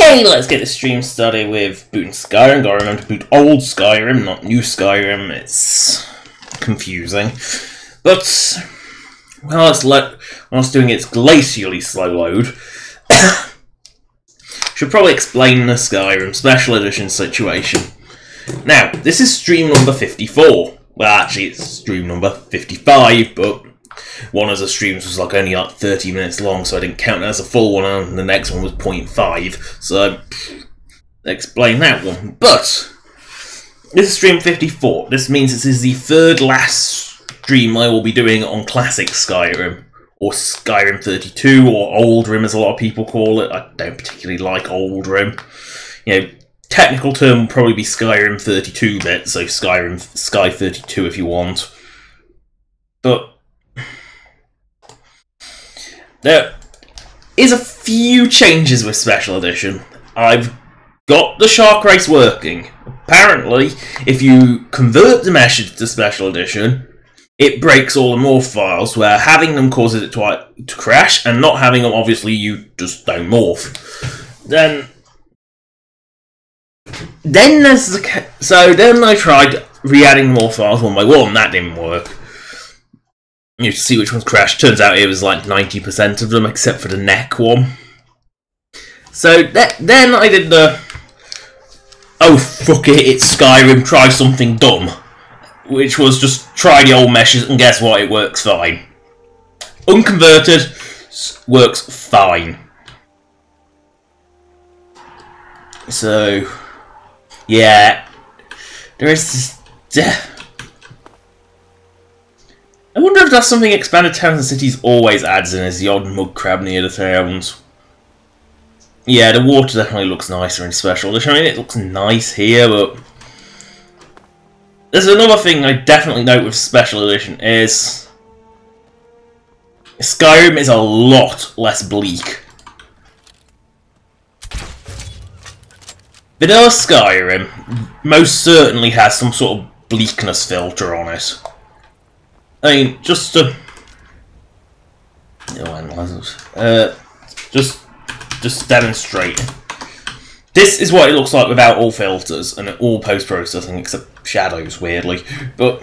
Okay, let's get the stream started with booting Skyrim. Gotta remember to boot old Skyrim, not new Skyrim. It's confusing. But, well, whilst doing its glacially slow load, should probably explain the Skyrim Special Edition situation. Now, this is stream number 54. Well, actually, it's stream number 55, but one of the streams was only 30 minutes long, so I didn't count it as a full one, and the next one was 0.5, so explain that one. But this is stream 54. This means this is the third last stream I will be doing on classic Skyrim, or Skyrim 32, or Old Rim as a lot of people call it. I don't particularly like Old Rim. You know, technical term would probably be Skyrim 32-bit, so Sky 32 if you want. But there is a few changes with Special Edition. I've got the Shark Race working. Apparently, if you convert the message to Special Edition, it breaks all the morph files, where having them causes it to crash, and not having them, obviously, you just don't morph. Then there's then I tried re-adding more files one by one. That didn't work. You to see which ones crashed. Turns out it was like 90% of them, except for the neck one. So then I did the oh fuck it, it's Skyrim, try something dumb, which was just try the old meshes, and guess what? It works fine. Unconverted works fine. So yeah, there is this. I wonder if that's something Expanded Towns and Cities always adds in, is the odd mud crab near the towns. Yeah, the water definitely looks nicer in Special Edition. I mean, it looks nice here, but there's another thing I definitely note with Special Edition is Skyrim is a lot less bleak. Vanilla Skyrim most certainly has some sort of bleakness filter on it. I mean, just to just demonstrate. This is what it looks like without all filters and all post-processing, except shadows, weirdly. But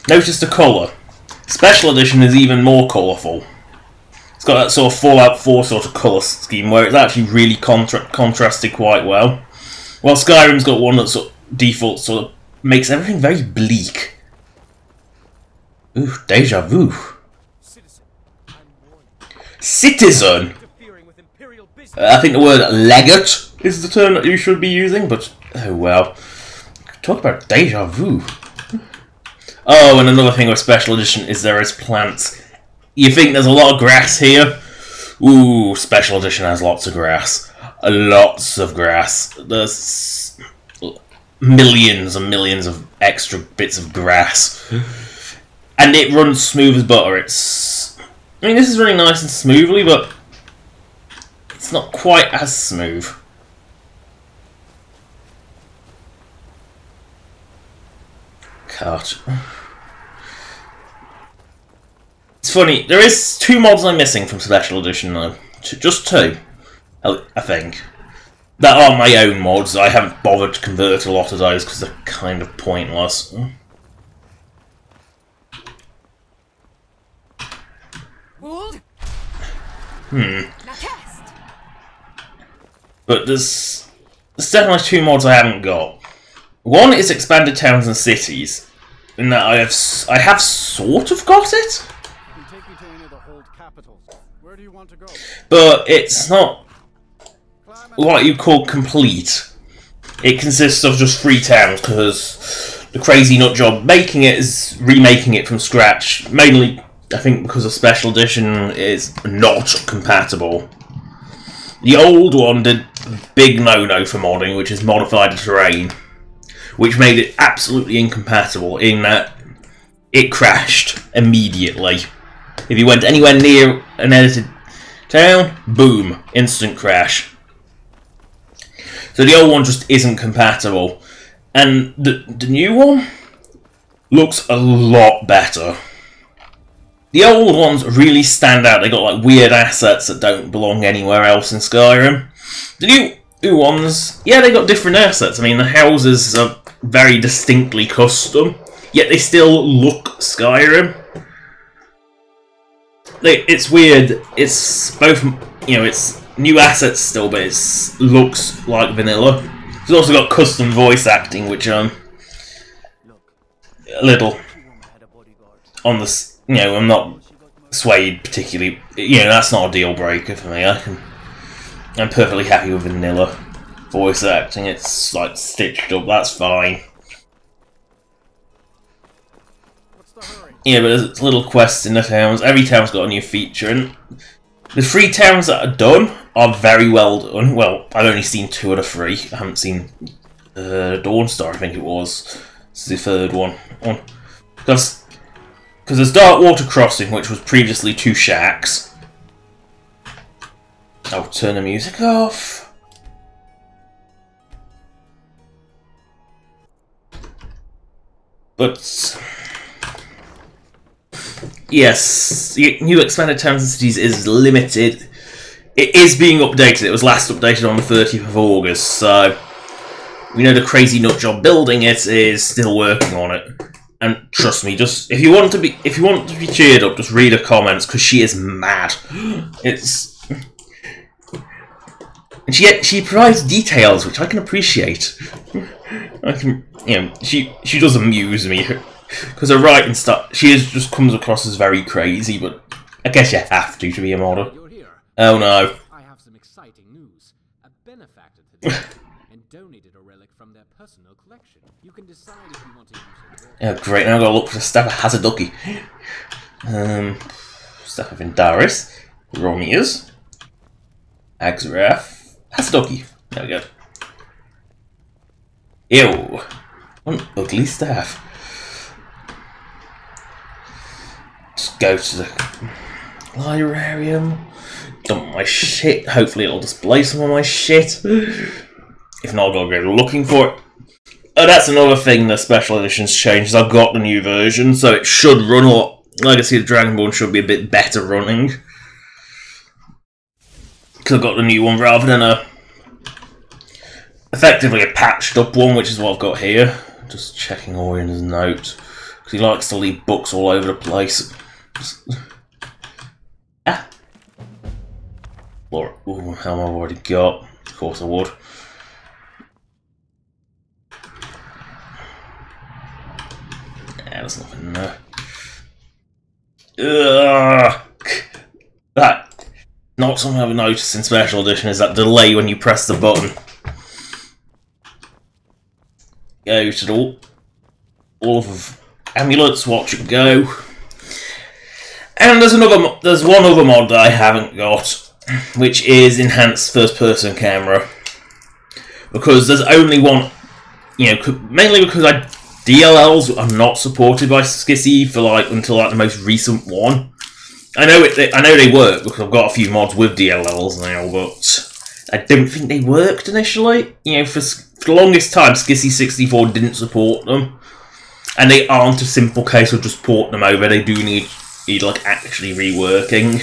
notice the colour. Special Edition is even more colourful. It's got that sort of Fallout 4 sort of colour scheme where it's actually really contrasted quite well. While Skyrim's got one that sort of default sort of makes everything very bleak. Ooh, deja vu. Citizen? I think the word legate is the term that you should be using, but oh well. Talk about deja vu. Oh, and another thing with Special Edition is there is plants. You think there's a lot of grass here? Ooh, Special Edition has lots of grass. Lots of grass. There's millions and millions of extra bits of grass. And it runs smooth as butter. I mean, this is running nice and smoothly, but it's not quite as smooth. God. It's funny, there is 2 mods I'm missing from Special Edition, though. Just 2, I think. That are my own mods. I haven't bothered to convert a lot of those because they're kind of pointless. But there's definitely 2 mods I haven't got. One is Expanded Towns and Cities, in that I have sort of got it. But it's not what you call complete. It consists of just 3 towns, because the crazy nut job making it is remaking it from scratch, mainly I think because the Special Edition is not compatible. The old one did big no-no for modding, which is modify the terrain, which made it absolutely incompatible in that it crashed immediately. If you went anywhere near an edited town, boom, instant crash. So the old one just isn't compatible. And the new one looks a lot better. The old ones really stand out. They got like weird assets that don't belong anywhere else in Skyrim. The new ones, yeah, they got different assets. I mean, the houses are very distinctly custom, yet they still look Skyrim. It's weird. It's both, you know, it's new assets still, but it looks like vanilla. It's also got custom voice acting, which a little on the, you know, I'm not swayed particularly. You know, that's not a deal breaker for me. I'm perfectly happy with vanilla voice acting. It's like stitched up. That's fine. Yeah, but there's little quests in the towns. Every town's got a new feature, and the 3 towns that are done are very well done. Well, I've only seen 2 of the 3. I haven't seen Dawnstar, I think it was. This is the 3rd one. Because there's Darkwater Crossing, which was previously 2 shacks. I'll turn the music off. But yes, new expanded towns and cities is limited. It is being updated. It was last updated on the 30th of August, so we know the crazy nutjob building it is still working on it. And trust me, just if you want to be cheered up, just read her comments because she is mad. And she provides details which I can appreciate. She does amuse me because her writing stuff. Just comes across as very crazy, but I guess you have to be a modder. Oh no! I have some exciting news. A benefactor today and donated a relic from their personal collection. You can decide if you want to use it. Oh great! Now I've got to look for the Staff of Hazaduki. Staff of Indaris, Romias, Axrath, Hazaduki. There we go. Ew! What an ugly staff. Just go to the librarium. Dump my shit. Hopefully it'll display some of my shit. If not, I've got to go looking for it. Oh, that's another thing the special edition's changed. I've got the new version, so it should run a lot. Legacy of Dragonborn should be a bit better running. Because I've got the new one rather than effectively a patched up one, which is what I've got here. Just checking Orion's note. Because he likes to leave books all over the place. Ooh, how have I already got? Of course I would. Yeah, there's nothing there. Ugh. That, not something I've noticed in Special Edition, is that delay when you press the button. Go to all of amulets, watch it go. And there's one other mod that I haven't got, which is enhanced first-person camera, because there's only one. You know, mainly because DLLs are not supported by Skissy for until the most recent one. I know they work because I've got a few mods with DLLs now, but I don't think they worked initially. You know, for the longest time, Skissy 64 didn't support them, and they aren't a simple case of just port them over. They do need actually reworking.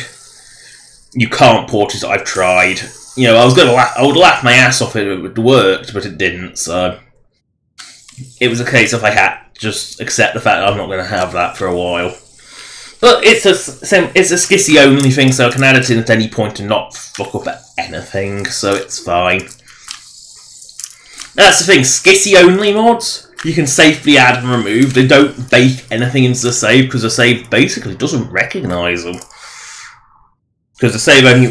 You can't port it. I've tried. You know, I would laugh my ass off if it worked, but it didn't. So it was a case of I had to just accept the fact that I'm not going to have that for a while. But it's a Skissy only thing, so I can add it in at any point and not fuck up at anything. So it's fine. That's the thing. Skissy only mods you can safely add and remove. They don't bake anything into the save because the save basically doesn't recognise them. Because the save only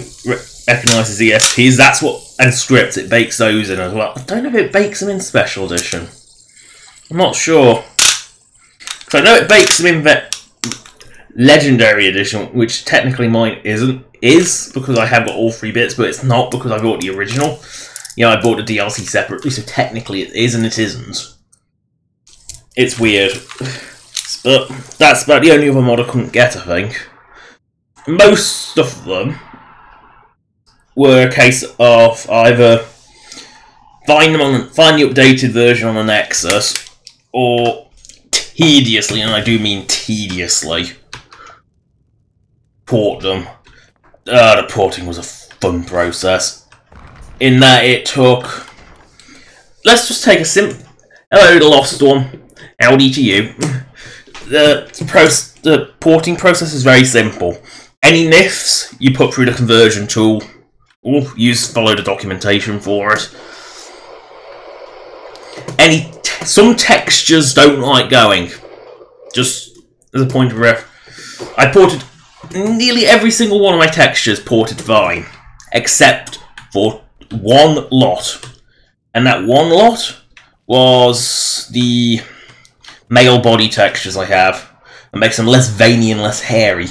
recognises ESPs, that's what, and scripts, it bakes those in as well. I don't know if it bakes them in Special Edition. I'm not sure. So I know it bakes them in Legendary Edition, which technically mine is because I have got all 3 bits, but it's not because I bought the original. You know, I bought the DLC separately, so technically it is and it isn't. It's weird. But that's about the only other mod I couldn't get, I think. Most of them were a case of either find the updated version on the Nexus, or tediously, and I do mean tediously, port them. The porting was a fun process. In that it took... Let's just take a simple... Hello, the lost one. Howdy to you. The porting process is very simple. Any NIFs you put through the conversion tool, or follow the documentation for it. Some textures don't like going. Just as a point of ref, I ported nearly every single one of my textures ported fine, except for one lot, and that one lot was the male body textures I have. It makes them less veiny and less hairy.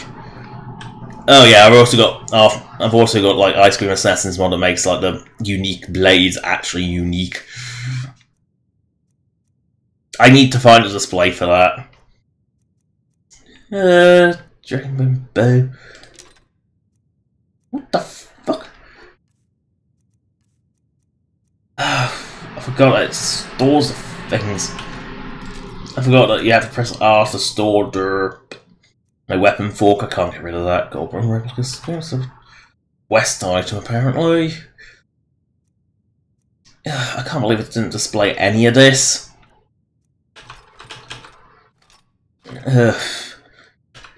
Oh yeah, I've also got like Ice Cream Assassin's mod that makes like the unique blades actually unique. I need to find a display for that. Dragon Bow. What the fuck? I forgot that it stores the things. I forgot that you have to press R to store my weapon fork. I can't get rid of that. Gold run replicas. It's a West item apparently. I can't believe it didn't display any of this. It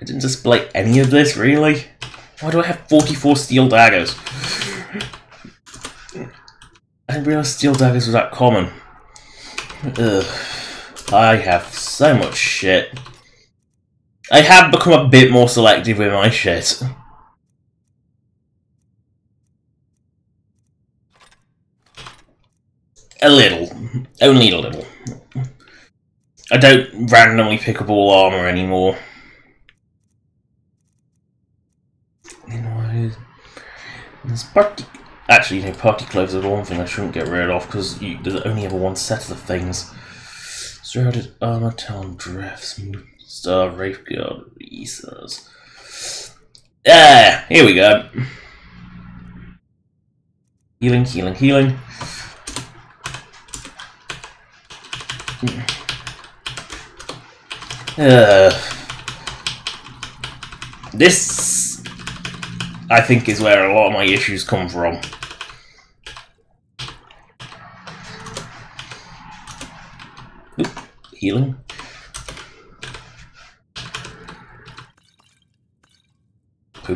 didn't display any of this, really? Why do I have 44 steel daggers? I didn't realise steel daggers were that common. I have so much shit. I have become a bit more selective with my shit. A little. Only a little. I don't randomly pick up all armor anymore. Actually, party clothes are the one thing I shouldn't get rid of because there's only ever one set of the things. Shrouded armor, talon drifts, star, wraith guard, reasons. Here we go. Healing, healing, healing. This, I think, is where a lot of my issues come from. Oop, healing.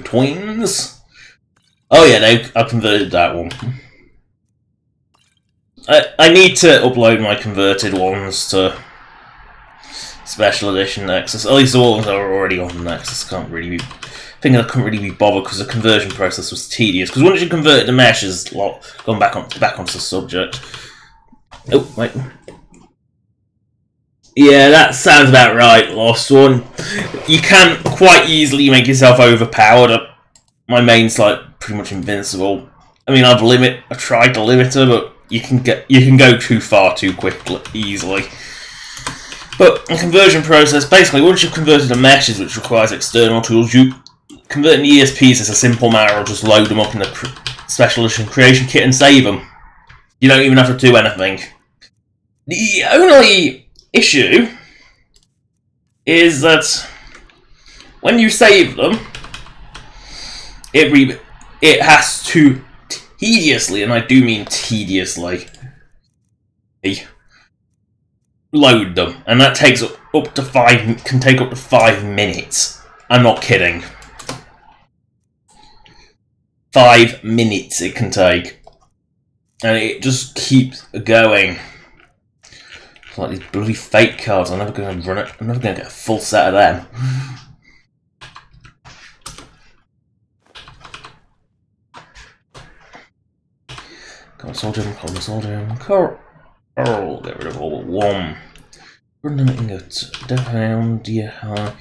Twins. Oh yeah, I converted that one. I need to upload my converted ones to Special Edition Nexus. At least the ones that are already on the Nexus can't really be. I think I couldn't really be bothered because the conversion process was tedious. Because once you convert the meshes, going back onto the subject. Oh wait. Yeah, that sounds about right, Lost One. You can quite easily make yourself overpowered. My main's like pretty much invincible. I mean, I've tried to limit her, but you can go too far too quickly, easily. But the conversion process, basically, once you've converted the meshes, which requires external tools, you converting the ESPs is a simple matter of just load them up in the Special Edition Creation Kit and save them. You don't even have to do anything. The only issue is that when you save them, it has to tediously, and I do mean tediously, load them, and that takes can take up to 5 minutes. I'm not kidding. 5 minutes it can take, and it just keeps going. It's like these bloody fake cards. I'm never going to run it. I'm never going to get a full set of them. Common soldier, Coral, get rid of all but one. Run them ingots, Deathhound, Deer High,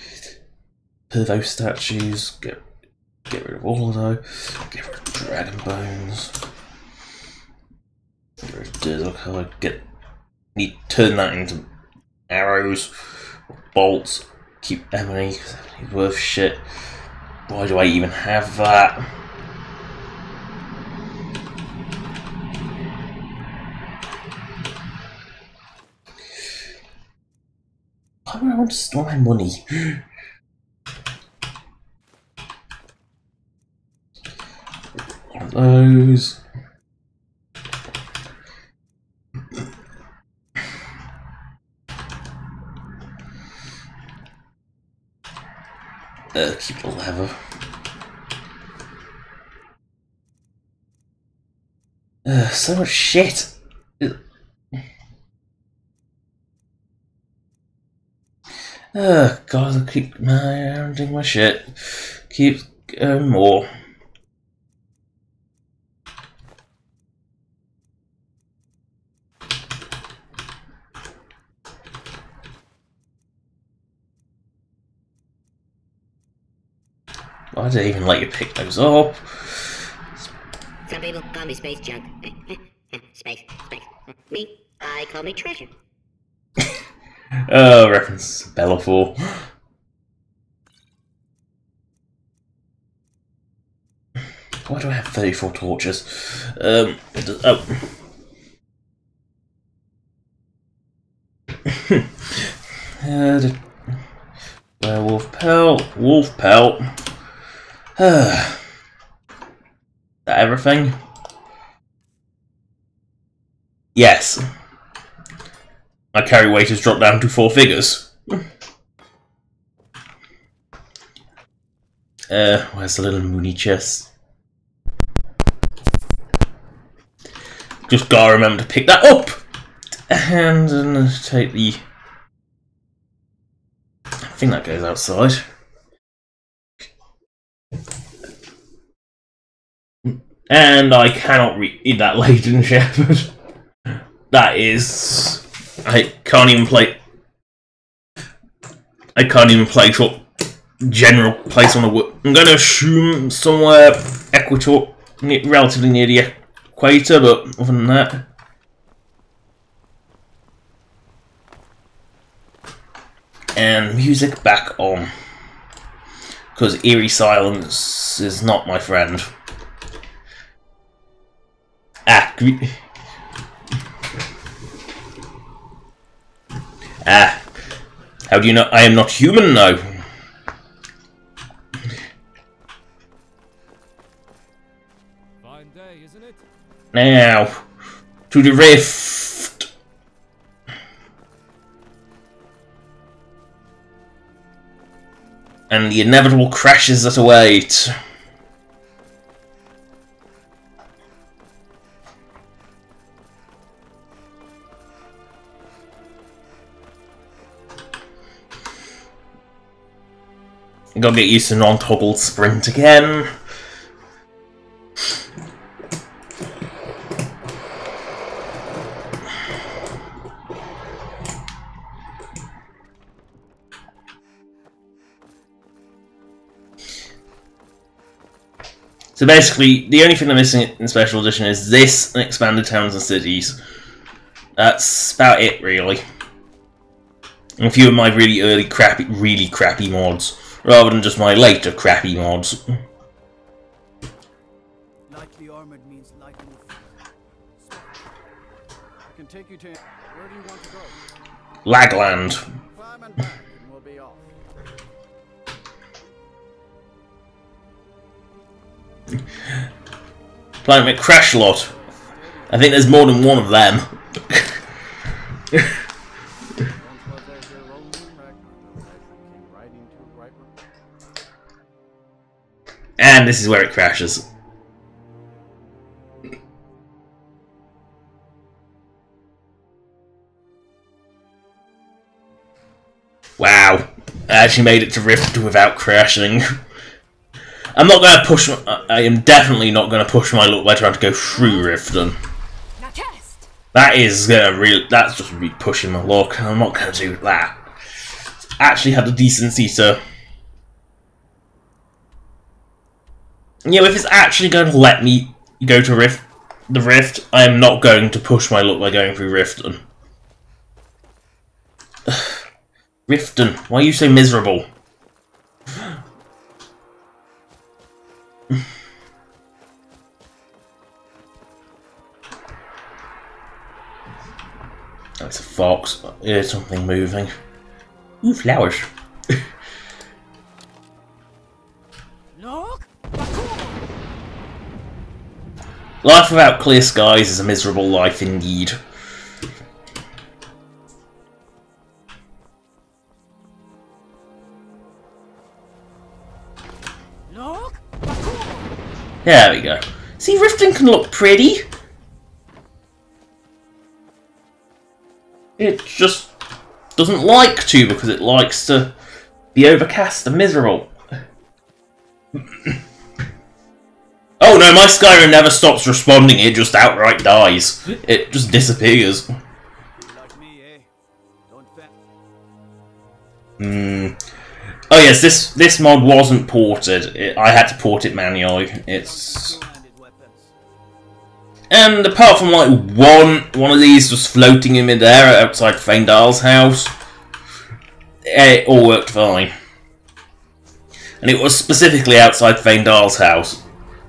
Pervo statues, get rid of all of those, get rid of Dragon Bones, get rid of Diesel Colour, need to turn that into arrows, bolts, keep Emily, because Emily's worth shit. Why do I even have that? Why would I want to store my money? those. Keep the leather. So much shit. God, I keep doing my shit. Keep going more. Why did I even let you pick those up? Some people call me space junk. Space. Me, I call me treasure. Oh, reference Bellafor. Why do I have 34 torches? Oh. Werewolf pelt, wolf pelt. That everything? Yes. My carry weight has dropped down to 4 figures. Where's the little moony chest? Just gotta remember to pick that up! And take the... I think that goes outside. And I cannot read that Laden Shepherd. That is... I can't even place what general place on the world. I'm going to assume somewhere relatively near the equator, but other than that... And music back on. Because eerie silence is not my friend. How do you know I am not human now? Fine day, isn't it? Now, to the rift. And the inevitable crashes that await. Gotta get used to non-toggled sprint again. So basically, the only thing I'm missing in Special Edition is this and expanded towns and cities. That's about it, really. And a few of my really crappy mods. Rather than just my later crappy mods. Lightly armored means light movement. I can take you to... Where do you want to go? Lagland. Climb and back and we'll be off. Planet Crash Lot. I think there's more than one of them. And this is where it crashes. Wow. I actually made it to Rift without crashing. I'm not going to push... I am definitely not going to push my luck by trying to go through Riften. That is going to really... That's just really pushing my luck. I'm not going to do that. Actually had the decency to... Yeah, if it's actually going to let me go to the Rift, I am not going to push my luck by going through Riften. Riften, why are you so miserable? Oh, it's a fox. There's something moving. Ooh, flowers. Look! Life without clear skies is a miserable life indeed. Look! There we go. See, rifting can look pretty. It just doesn't like to because it likes to be overcast and miserable. Oh no, my Skyrim never stops responding, it just outright dies. It just disappears. Like me, eh? Don't fa- Oh yes, this mod wasn't ported. I had to port it manually. It's... two-handed weapons. And apart from like one of these just floating in midair outside Feindal's house, it all worked fine. And it was specifically outside Feindal's house.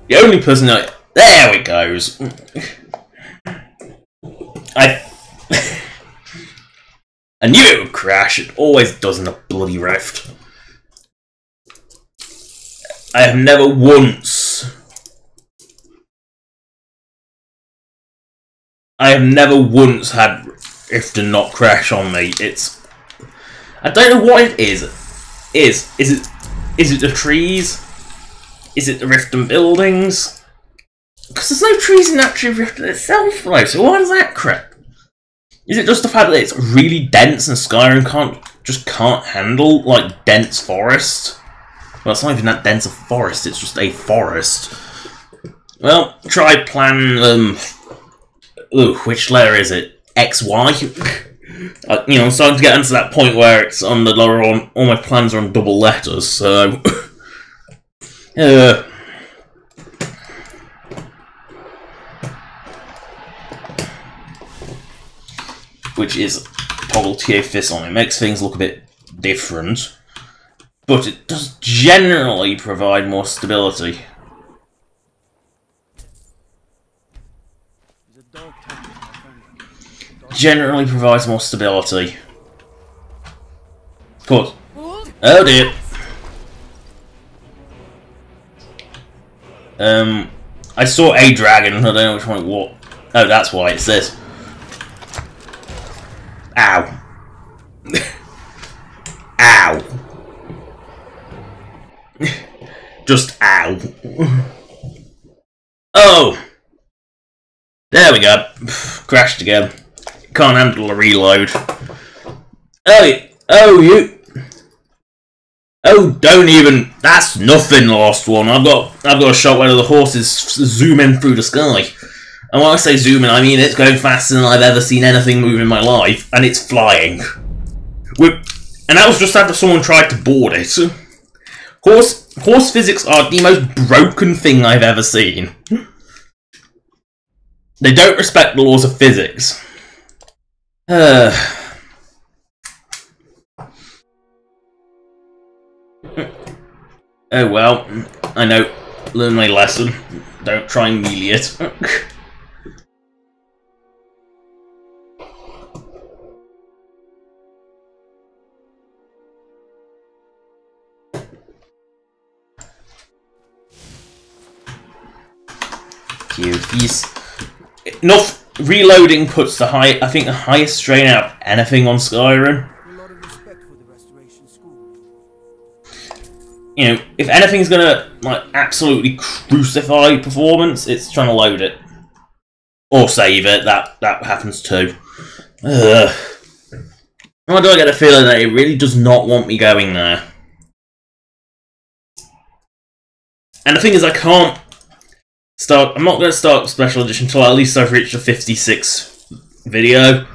The only person that... There it goes! I knew it would crash, it always does in a bloody rift. I have never once had Riften not crash on me. It's... I don't know what it is. Is it the trees? Is it the Riften buildings? Because there's no trees in actually Riften itself, right? So why does that crap? Is it just the fact that it's really dense and Skyrim can't handle like dense forest? Well, it's not even that dense a forest. It's just a forest. Well, try plan. Which letter is it? XY. You know, I'm starting to get into that point where it's on the lower on. All my plans are on double letters, so. Which is toggle TFIS on. It makes things look a bit different, but it does generally provide more stability. There's a dog tag, my friend. Generally provides more stability. Of course. Oh dear. I saw a dragon. I don't know which one it was. Oh, that's why it's this. Ow. Ow. Just ow. Oh! There we go. Crashed again. Can't handle a reload. Oh, you... Oh, don't even... That's nothing, lost one. I've got a shot where the horse is zooming through the sky. And when I say zooming, I mean it's going faster than I've ever seen anything move in my life, and it's flying. And that was just after someone tried to board it. Horse physics are the most broken thing I've ever seen. They don't respect the laws of physics. Oh well, I know. Learn my lesson. Don't try and melee it. Enough reloading puts the highest strain out of anything on Skyrim. A lot of respect for the restoration school. You know, if anything's gonna like absolutely crucify performance, it's trying to load it or save it. That happens too. Why do I get a feeling that it really does not want me going there? And the thing is, I can't start. I'm not going to start Special Edition until at least I've reached the 56 video,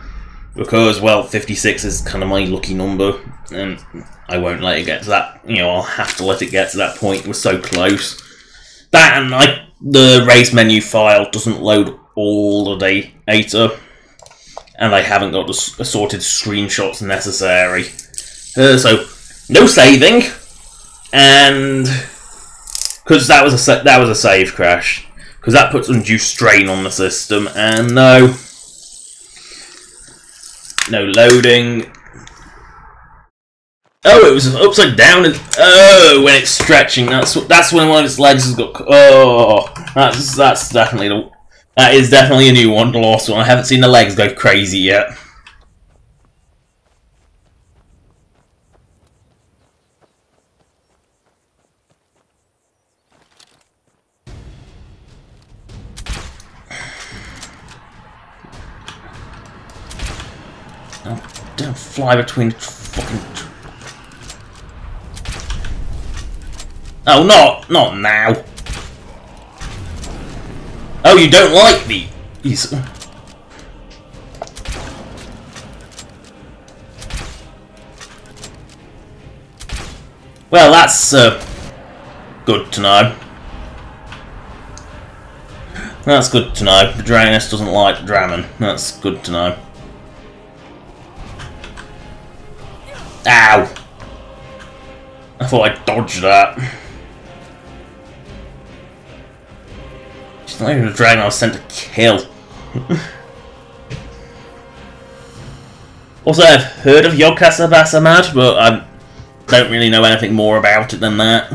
because well, 56 is kind of my lucky number, and I won't let it get to that. You know, I'll have to let it get to that point. We're so close. That and the race menu file doesn't load all the data, and I haven't got the assorted screenshots necessary. So no saving, and because that was a save crash, because that puts undue strain on the system, and no loading. Oh, it was upside down, and oh, when it's stretching, that's when one of its legs has got. Oh, that's definitely That is definitely a new one, the last one. I haven't seen the legs go crazy yet. Oh, don't fly between fucking... Oh, not now. Oh, you don't like these? Well, that's good to know. That's good to know. The Dragoness doesn't like Dramen. That's good to know. Ow! I thought I dodged that. She's not even a dragon I was sent to kill. Also, I've heard of Yogkasa Basamad, but I don't really know anything more about it than that.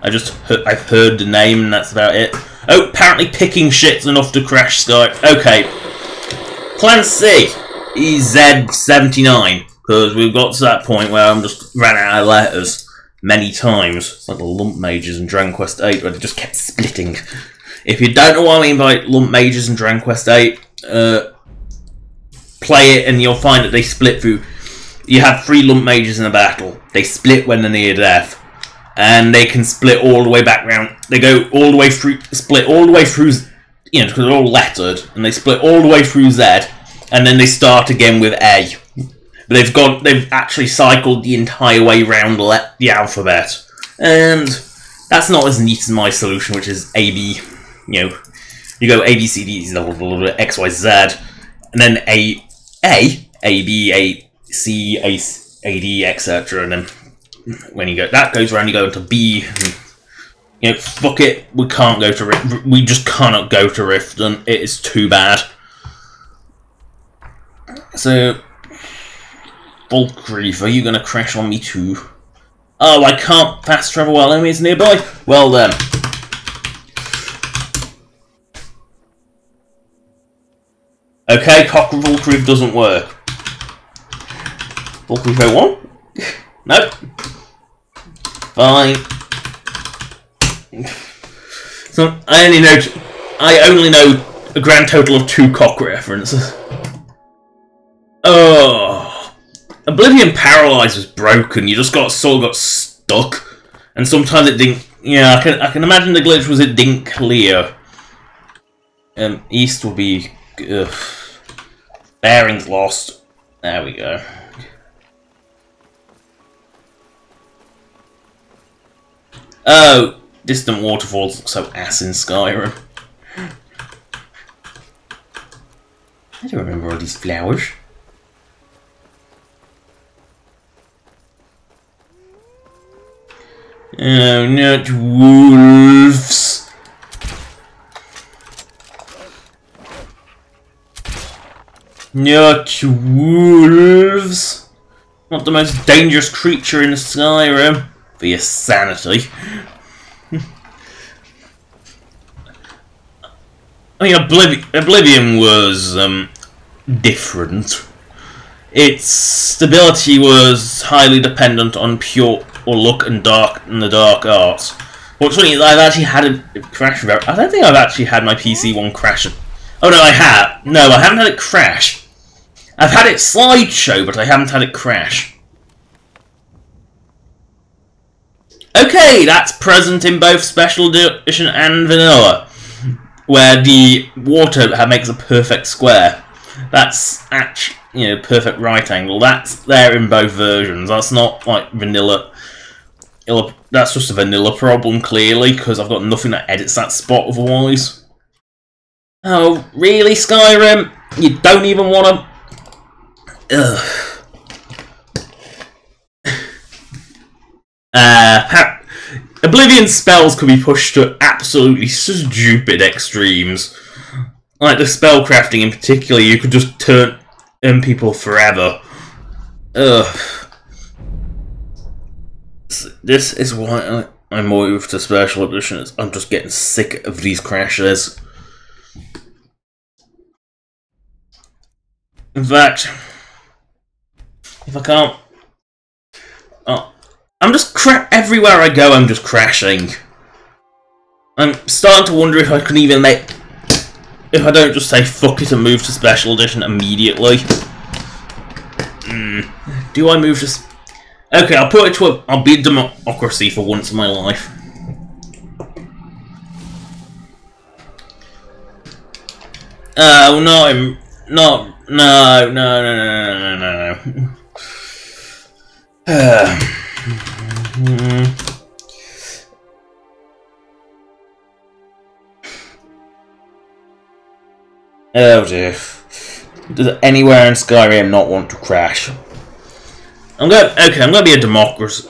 I've heard the name and that's about it. Oh, apparently picking shit's enough to crash Sky. Okay. Plan C. EZ79. Because we've got to that point where I'm just ran out of letters many times. It's like the Lump Mages in Dragon Quest 8 where they just kept splitting. If you don't know what I mean by Lump Mages in Dragon Quest 8, play it and you'll find that they split through. You have 3 Lump Mages in a battle. They split when they're near death. And they can split all the way back round. They go all the way through, split all the way through, you know, because they're all lettered. And they split all the way through Z. And then they start again with A. But they've actually cycled the entire way round the alphabet. And that's not as neat as my solution, which is A, B, you know, you go A, B, C, D, X, Y, Z. And then A, B, A, C, A, D, etc. And then when you go, that goes around, you go into B. And, you know, fuck it, we can't go to Rift. We just cannot go to Riften. It is too bad. So, Bulkreef, are you going to crash on me too? Oh, I can't fast travel while enemies nearby? Well then. Okay, Bulkreef doesn't work. Bulkreef 01? Nope. Fine. So I only know a grand total of 2 cock references. Oh, Oblivion Paralyze was broken. You just got stuck, and sometimes it didn't. Yeah, I can imagine the glitch was it didn't clear. East will be bearings lost. There we go. Oh, distant waterfalls look so ass in Skyrim. I don't remember all these flowers. Oh, not wolves. Not wolves. Not the most dangerous creature in Skyrim. For your sanity. I mean, Oblivion was different. Its stability was highly dependent on pure luck and the dark arts. What's funny is I've actually had a crash. I don't think I've actually had my PC one crash. Oh no, I have. No, I haven't had it crash. I've had it slideshow, but I haven't had it crash. Okay, that's present in both Special Edition and Vanilla, where the water makes a perfect square. That's actually, you know, perfect right angle. That's there in both versions. That's not like Vanilla. That's just a Vanilla problem, clearly, because I've got nothing that edits that spot otherwise. Oh, really, Skyrim? You don't even want to... Ugh. Oblivion spells could be pushed to absolutely stupid extremes. Like the spell crafting in particular, you could just turn people forever. Ugh. This is why I moved to Special Editions. I'm just getting sick of these crashes. In fact, if I can't... Oh, I'm just everywhere I go, I'm just crashing. I'm starting to wonder if I can even make... If I don't just say fuck it and move to Special Edition immediately. Do I move to... Okay, I'll put it to a... I'll be a democracy for once in my life. Oh, no, no, no, no, no, no, no. Oh dear. Does anywhere in Skyrim not want to crash? I'm gonna be a democracy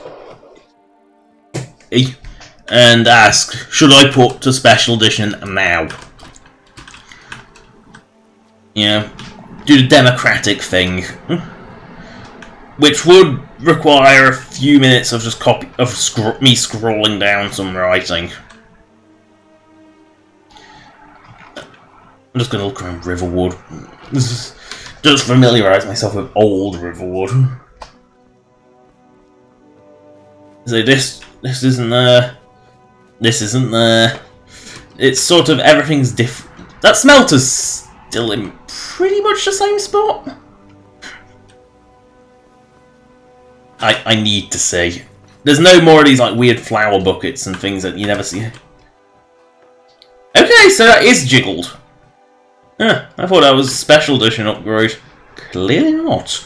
and ask, should I put to Special Edition now? Yeah, do the democratic thing, which would require a few minutes of just me scrolling down some writing. I'm just gonna look around Riverwood, just familiarise myself with old Riverwood. So this isn't there. This isn't there. It's sort of everything's different. That smelter's still in pretty much the same spot. I need to see. There's no more of these like weird flower buckets and things that you never see. Okay, so that is jiggled. Huh, I thought that was a Special Edition upgrade. Clearly not.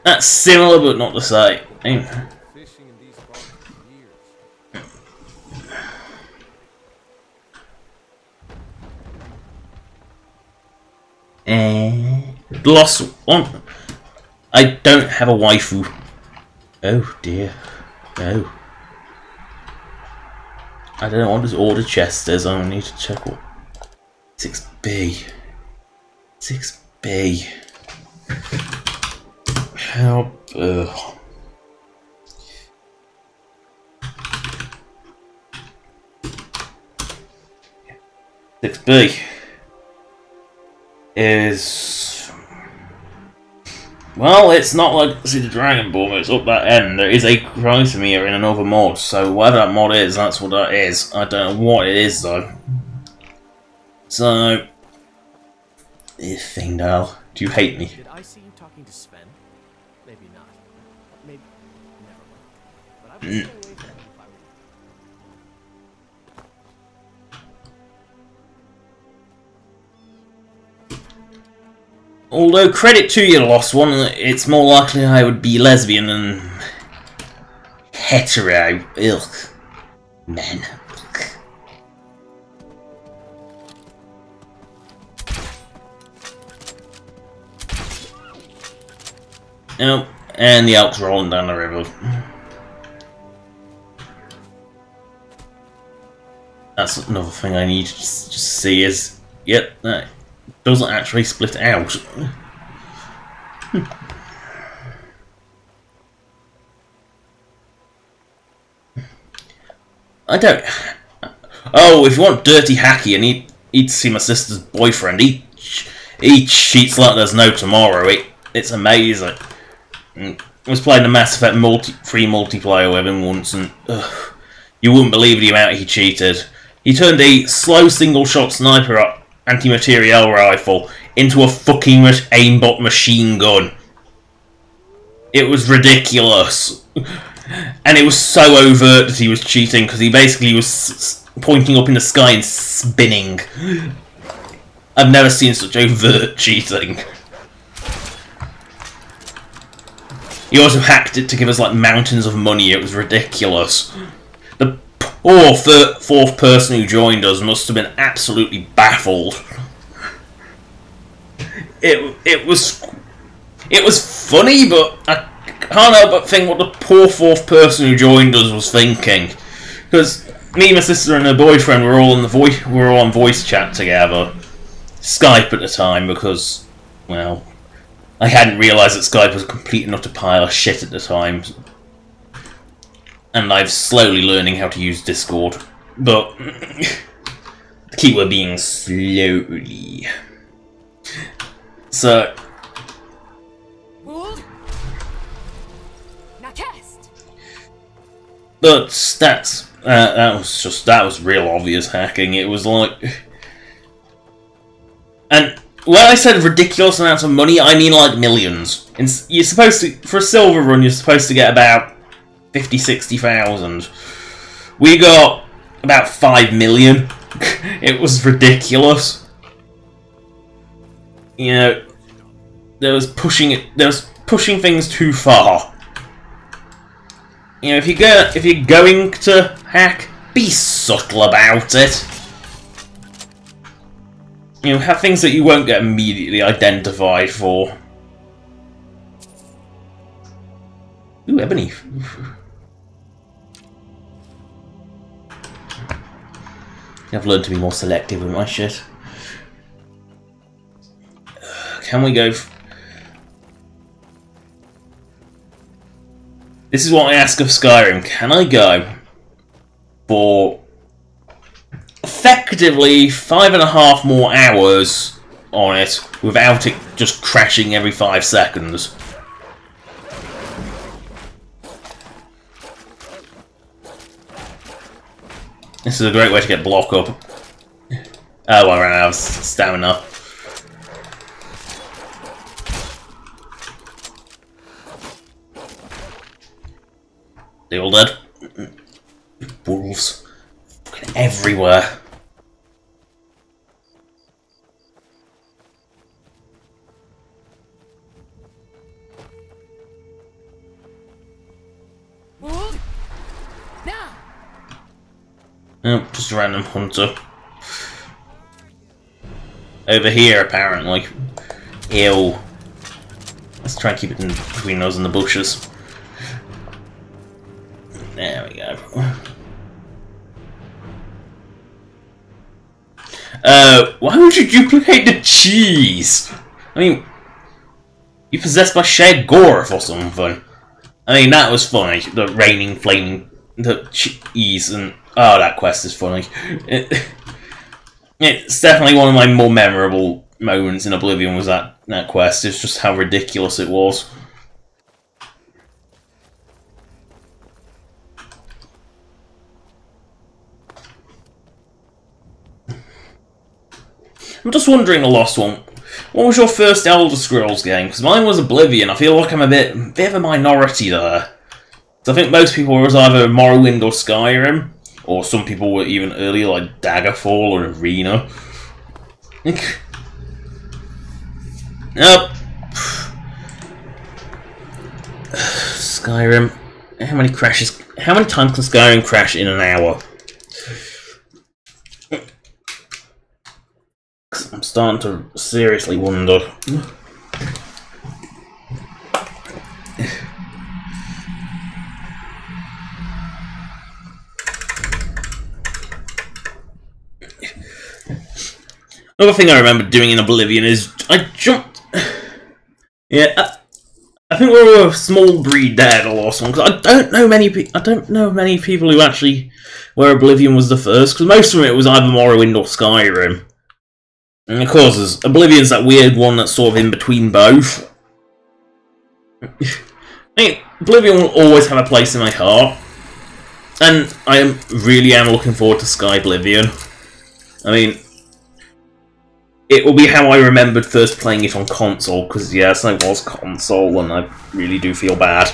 That's similar but not the same. Fishing in these parts for years. The lost one. I don't have a waifu. Oh dear. Oh. I don't know what this order chest is. I need to check what. 6B. 6B. Help. 6B is, well, it's not like see the Dragon Ball, it's up that end. There is a Chrysomere in another mod, so whatever that mod is, that's what that is. I don't know what it is though. So, Fingdale, do you hate me? Did I see you talking to Sven? Maybe not. Maybe. Never mind. But I would stay away from him if I were you. Although, credit to you, Lost One, it's more likely I would be lesbian than hetero. Ugh. Men. Oh, and the elk's rolling down the river. That's another thing I need to just see is, yep, that doesn't actually split out. I don't... Oh, if you want dirty hacky and he'd see my sister's boyfriend, he cheats like there's no tomorrow. It's amazing. I was playing the Mass Effect free multiplayer with him once, and you wouldn't believe the amount he cheated. He turned a slow single-shot sniper anti-materiel rifle into a fucking aimbot machine gun. It was ridiculous. And it was so overt that he was cheating, because he basically was pointing up in the sky and spinning. I've never seen such overt cheating. He also hacked it to give us like mountains of money. It was ridiculous. The poor fourth person who joined us must have been absolutely baffled. It was funny, but I can't help but think what the poor fourth person who joined us was thinking. Because me, my sister, and her boyfriend were all on voice chat together, Skype at the time, because, well, I hadn't realised that Skype was a complete and utter pile of shit at the time. And I'm slowly learning how to use Discord. But The keyword being slowly. So... But that was real obvious hacking. It was like... And when I said ridiculous amounts of money, I mean like millions. You're supposed to, for a silver run, you're supposed to get about 50,000-60,000. We got about 5 million. It was ridiculous. You know, there was pushing things too far. You know, if you're going to hack, be subtle about it. You know, have things that you won't get immediately identified for. Ooh, ebony. I've learned to be more selective with my shit. Can we go... This is what I ask of Skyrim. Can I go for effectively 5.5 more hours on it without it just crashing every 5 seconds? This is a great way to get block up. Oh, I ran out of stamina. They all dead. Wolves. Fucking everywhere. Oh, just a random hunter. Over here, apparently. Ew. Let's try and keep it in between us and the bushes. There we go. Why would you duplicate the cheese? I mean, you possessed by Shag Gorf or something. I mean, that was funny. The raining, flaming, the cheese, and oh, that quest is funny. It's definitely one of my more memorable moments in Oblivion. Was that quest? It's just how ridiculous it was. I'm just wondering, the Lost One, what was your first Elder Scrolls game? Because mine was Oblivion. I feel like I'm a bit of a minority there. So I think most people were either Morrowind or Skyrim, or some people were even earlier, like Daggerfall or Arena. Nope. Skyrim. How many crashes? How many times can Skyrim crash in an hour? I'm starting to seriously wonder. Another thing I remember doing in Oblivion is I jumped. Yeah, I think we were a small breed there, the Lost One, because I don't know many people who actually where Oblivion was the first, because most of it was either Morrowind or Skyrim. And of course, Oblivion's that weird one that's sort of in between both. I mean, Oblivion will always have a place in my heart, and I really am looking forward to Sky Oblivion. I mean, it will be how I remembered first playing it on console, because yes, I was console, and I really do feel bad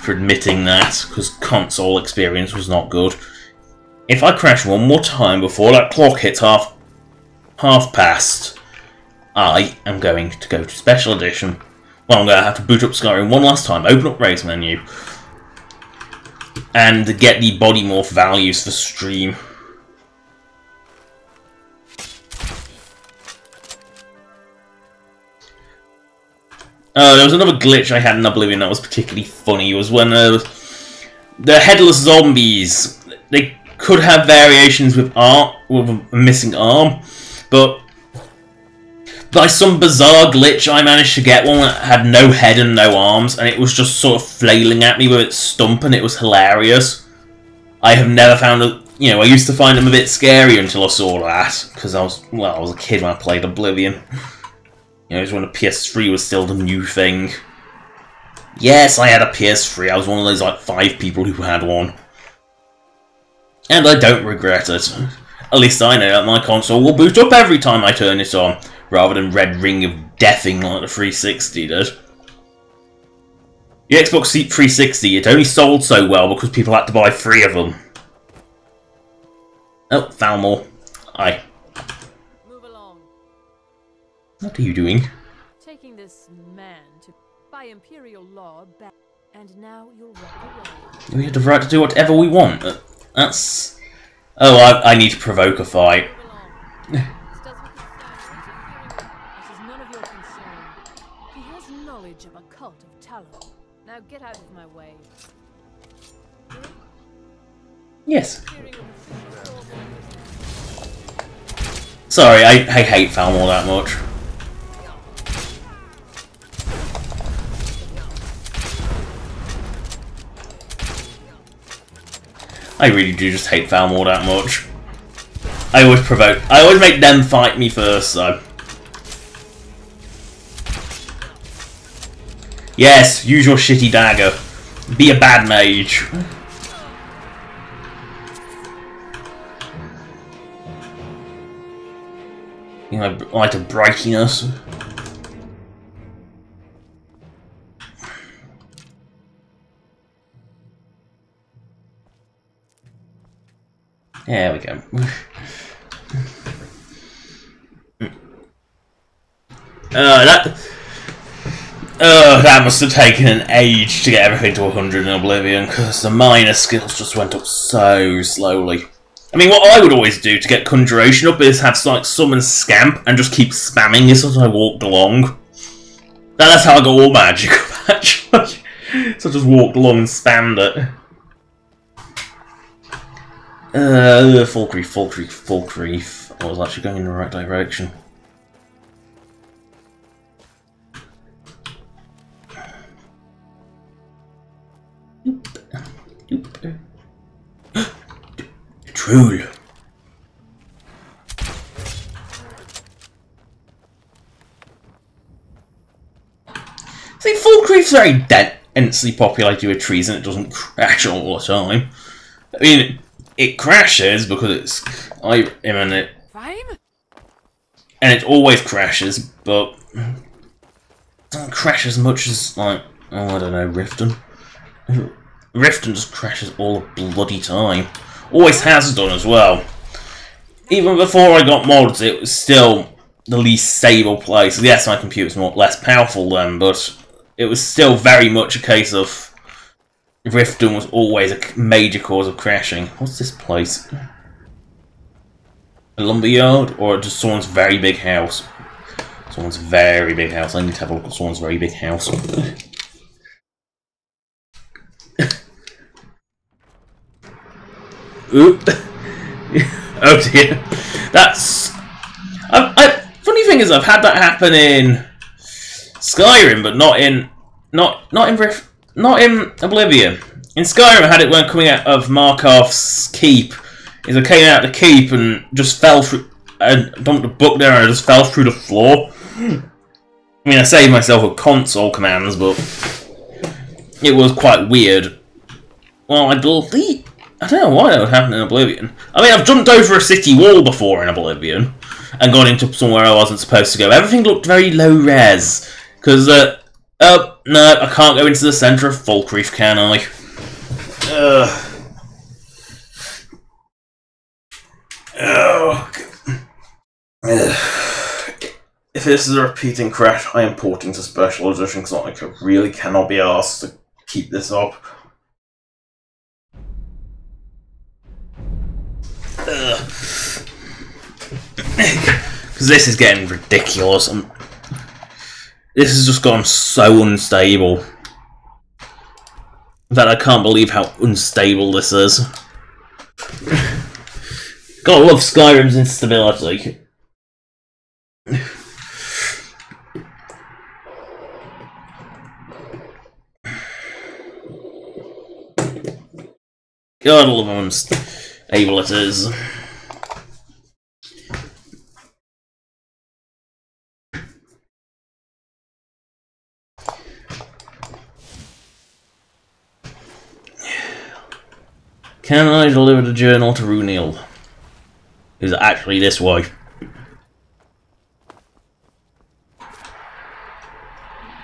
for admitting that, because console experience was not good. If I crash one more time before that clock hits half past, I am going to go to Special Edition. Well, I'm going to have to boot up Skyrim one last time, open up Race Menu, and get the body morph values for stream. There was another glitch I had in Oblivion that was particularly funny. It was when the headless zombies, they could have variations with a missing arm, but by some bizarre glitch I managed to get one that had no head and no arms, and it was just sort of flailing at me with its stump, and it was hilarious. I have never found you know, I used to find them a bit scary until I saw that, because I was a kid when I played Oblivion. You know, it was when the PS3 was still the new thing. Yes, I had a PS3. I was one of those, like, 5 people who had one. And I don't regret it. At least I know that my console will boot up every time I turn it on, rather than Red Ring of Deathing like the 360 did. The Xbox 360, it only sold so well because people had to buy 3 of them. Oh, Falmore. Hi. Move along. What are you doing? Taking this man to by imperial law back, and now you'll walk away. We have the right to do whatever we want. That's... Oh, I need to provoke a fight. Move along. This doesn't concern you. It is none of your concern. He has knowledge of a cult of Tallow. Now get out of my way. Yes. Hearing of Sorry, I hate Falmore that much. I really do just hate Falmore that much. I always make them fight me first, though. Yes, use your shitty dagger. Be a bad mage. You know, light of brightiness. There we go. That must have taken an age to get everything to 100 in Oblivion, because the minor skills just went up so slowly. I mean, what I would always do to get Conjuration up is have, like, Summon Scamp and just keep spamming it as I walked along. That's how I got all magic up, actually. So I just walked along and spammed it. Full grief. I was actually going in the right direction. Troll. See, Full Grief's very densely populated with trees and it doesn't crash all the time. I mean, it crashes because it's in it. And it always crashes, but it doesn't crash as much as, like, oh, I don't know, Riften. Riften just crashes all the bloody time. Always has done as well. Even before I got mods, it was still the least stable place. Yes, my computer's less powerful then, but it was still very much a case of Riften was always a major cause of crashing. What's this place? A lumberyard? Or just someone's very big house? Someone's very big house. I need to have a look at someone's very big house. Oop. Oh dear. That's... funny thing is, I've had that happen in Skyrim, but not in Oblivion. In Skyrim, I had it when coming out of Markov's keep. Is I came out of the keep and just fell through. I dumped a book there and I just fell through the floor. I mean, I saved myself with console commands, but it was quite weird. Well, I believe... I don't know why that would happen in Oblivion. I mean, I've jumped over a city wall before in Oblivion and gone into somewhere I wasn't supposed to go. Everything looked very low res. Because, oh, no, I can't go into the centre of Falkreath, can I? Oh, if this is a repeating crash, I am porting to Special Edition because I really cannot be asked to keep this up. Because this is getting ridiculous. This has just gone so unstable. In fact, I can't believe how unstable this is. Gotta love Skyrim's instability. Gotta love Able it is. Can I deliver the journal to Runil? Is it actually this way?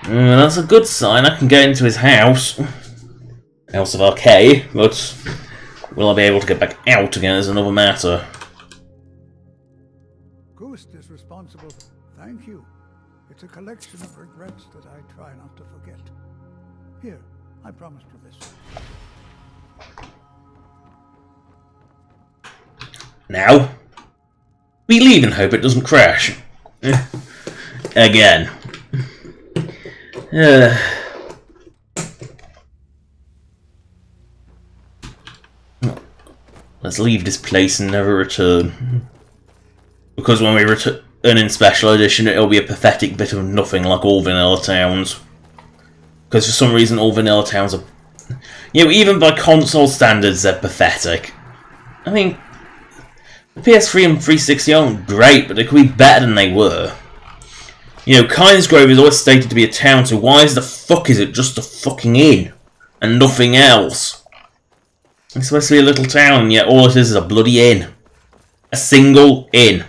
That's a good sign. I can get into his house. House of Arcade, but will I be able to get back out again is another matter. Ghost is responsible. Thank you. It's a collection of regrets that I try not to forget. Here, I promised you this. Now, we leave and hope it doesn't crash. Again. Let's leave this place and never return. Because when we return in Special Edition, it'll be a pathetic bit of nothing like all vanilla towns. Because for some reason, all vanilla towns are... You know, even by console standards, they're pathetic. I mean, the PS3 and 360 aren't great, but they could be better than they were. You know, Kynes Grove is always stated to be a town, so why the fuck is it just a fucking inn? And nothing else? It's supposed to be a little town, and yet all it is a bloody inn. A single inn.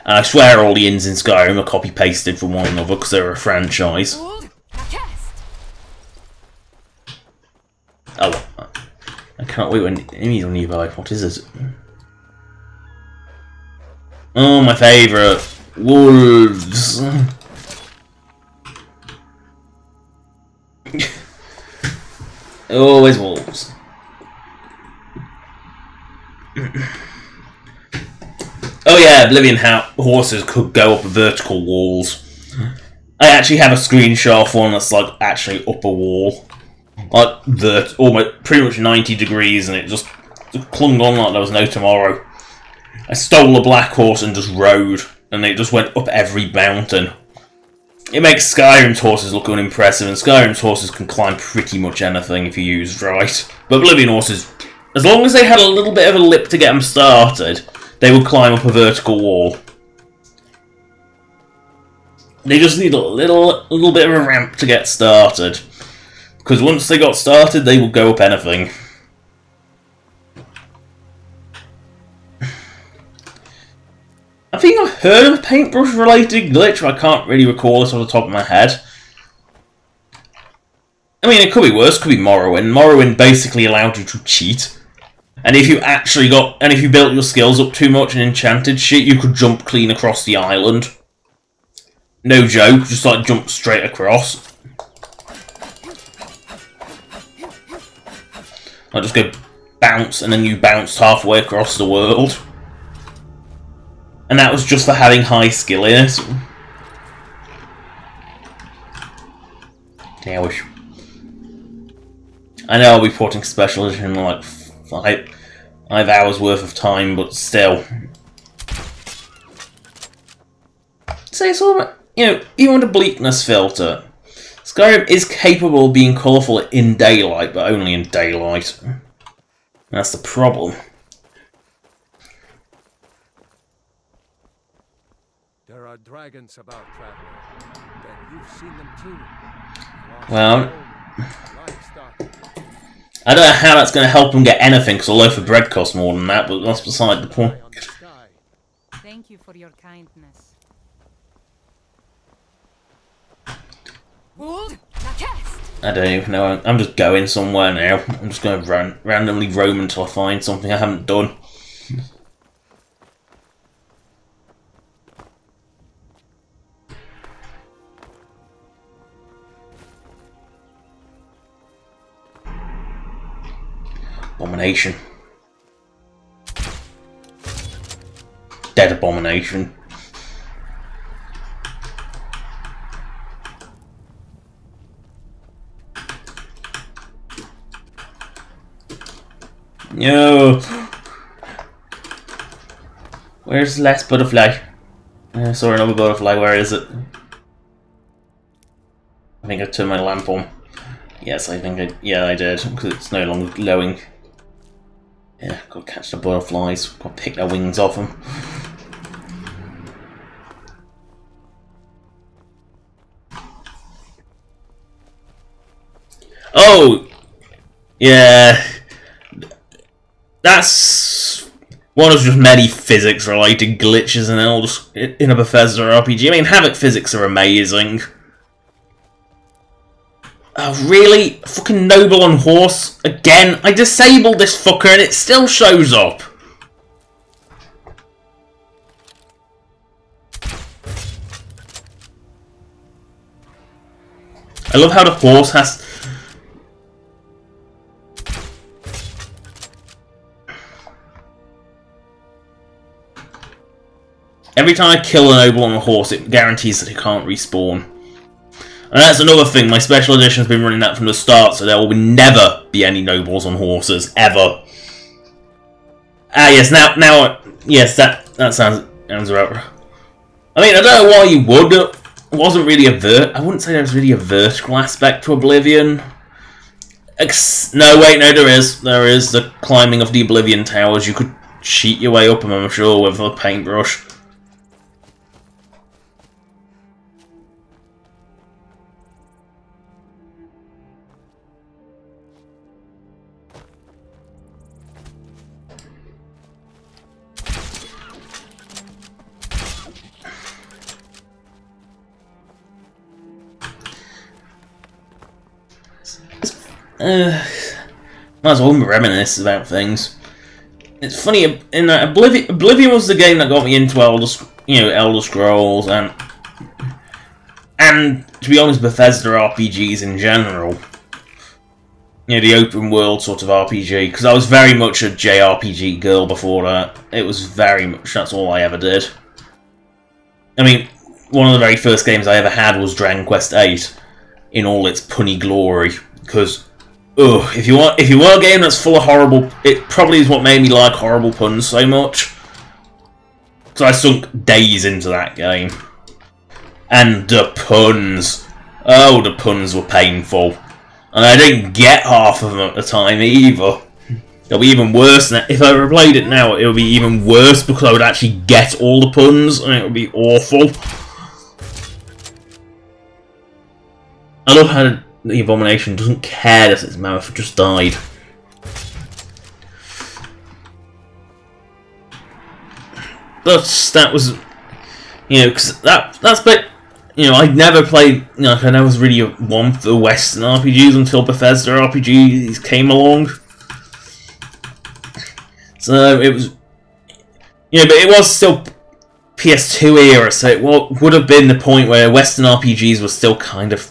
And I swear all the inns in Skyrim are copy-pasted from one another because they're a franchise. Oh, I can't wait when enemies are nearby. What is it? Oh, my favourite. Wolves. Always wolves. Oh yeah, Oblivion horses could go up vertical walls. I actually have a screenshot of one that's like actually up a wall. Like almost pretty much 90 degrees, and it just clung on like there was no tomorrow. I stole a black horse and just rode, and it just went up every mountain. It makes Skyrim's horses look unimpressive, and Skyrim's horses can climb pretty much anything if you use right. But Oblivion horses, as long as they had a little bit of a lip to get them started, they would climb up a vertical wall. They just need a little bit of a ramp to get started. Because once they got started, they will go up anything. I think I've heard of a paintbrush-related glitch, but I can't really recall it off the top of my head. I mean, it could be worse, it could be Morrowind. Morrowind basically allowed you to cheat. And if you built your skills up too much and enchanted shit, you could jump clean across the island. No joke, just like jump straight across. I just go bounce, and then you bounced halfway across the world. And that was just for having high skill in it. Yeah, I know I'll be porting Special Edition in like 5 hours worth of time, but still. So it's all about, you know, even with the bleakness filter, Skyrim is capable of being colourful in daylight, but only in daylight. That's the problem. There are dragons about, traveler. Then you've seen them too. Well, I don't know how that's going to help them get anything, because a loaf of bread costs more than that, but that's beside the point. Thank you for your kindness. I don't even know. I'm just going somewhere now. I'm just going to randomly roam until I find something I haven't done. Abomination. Dead abomination. No. Where's the last butterfly? I saw another butterfly. Where is it? I think I turned my lamp on. Yes, I think I did, because it's no longer glowing. Yeah, gotta catch the butterflies. Gotta pick their wings off them. Oh! Yeah. That's one of just many physics-related glitches in a Bethesda RPG. I mean, Havoc physics are amazing. Oh, really? Fucking Noble on horse? Again? I disabled this fucker and it still shows up. I love how the horse has... Every time I kill a Noble on a horse, it guarantees that he can't respawn. And that's another thing, my special edition has been running that from the start, so there will never be any Nobles on horses, ever. Ah, yes, now, yes, that sounds about. I mean, I don't know why you would. It wasn't really I wouldn't say there was really a vertical aspect to Oblivion. No, wait, no, there is. There is the climbing of the Oblivion Towers. You could cheat your way up them, I'm sure, with a paintbrush. Might as well reminisce about things. It's funny, in that Oblivion was the game that got me into Elder Scrolls and to be honest, Bethesda RPGs in general. You know, the open world sort of RPG, because I was very much a JRPG girl before that. It was very much, that's all I ever did. I mean, one of the very first games I ever had was Dragon Quest VIII in all its punny glory, because ugh, if you want a game that's full of horrible... It probably is what made me like horrible puns so much. So I sunk days into that game. And the puns. Oh, the puns were painful. And I didn't get half of them at the time either. It'll be even worse now. If I replayed it now, it would be even worse because I would actually get all the puns and it would be awful. I love how the Abomination doesn't care that its mouth just died. But that was, you know, because that's bit, you know, I'd never played, you know, I never was really one for Western RPGs until Bethesda RPGs came along. So it was, you know, but it was still PS2 era, so it would have been the point where Western RPGs were still kind of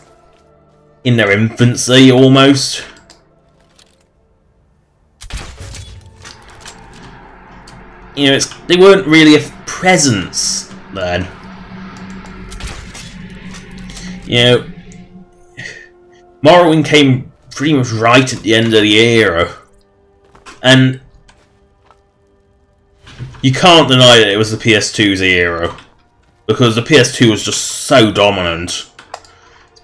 in their infancy, almost. You know, they weren't really a presence then. You know, Morrowind came pretty much right at the end of the era, and you can't deny that it was the PS2's era, because the PS2 was just so dominant.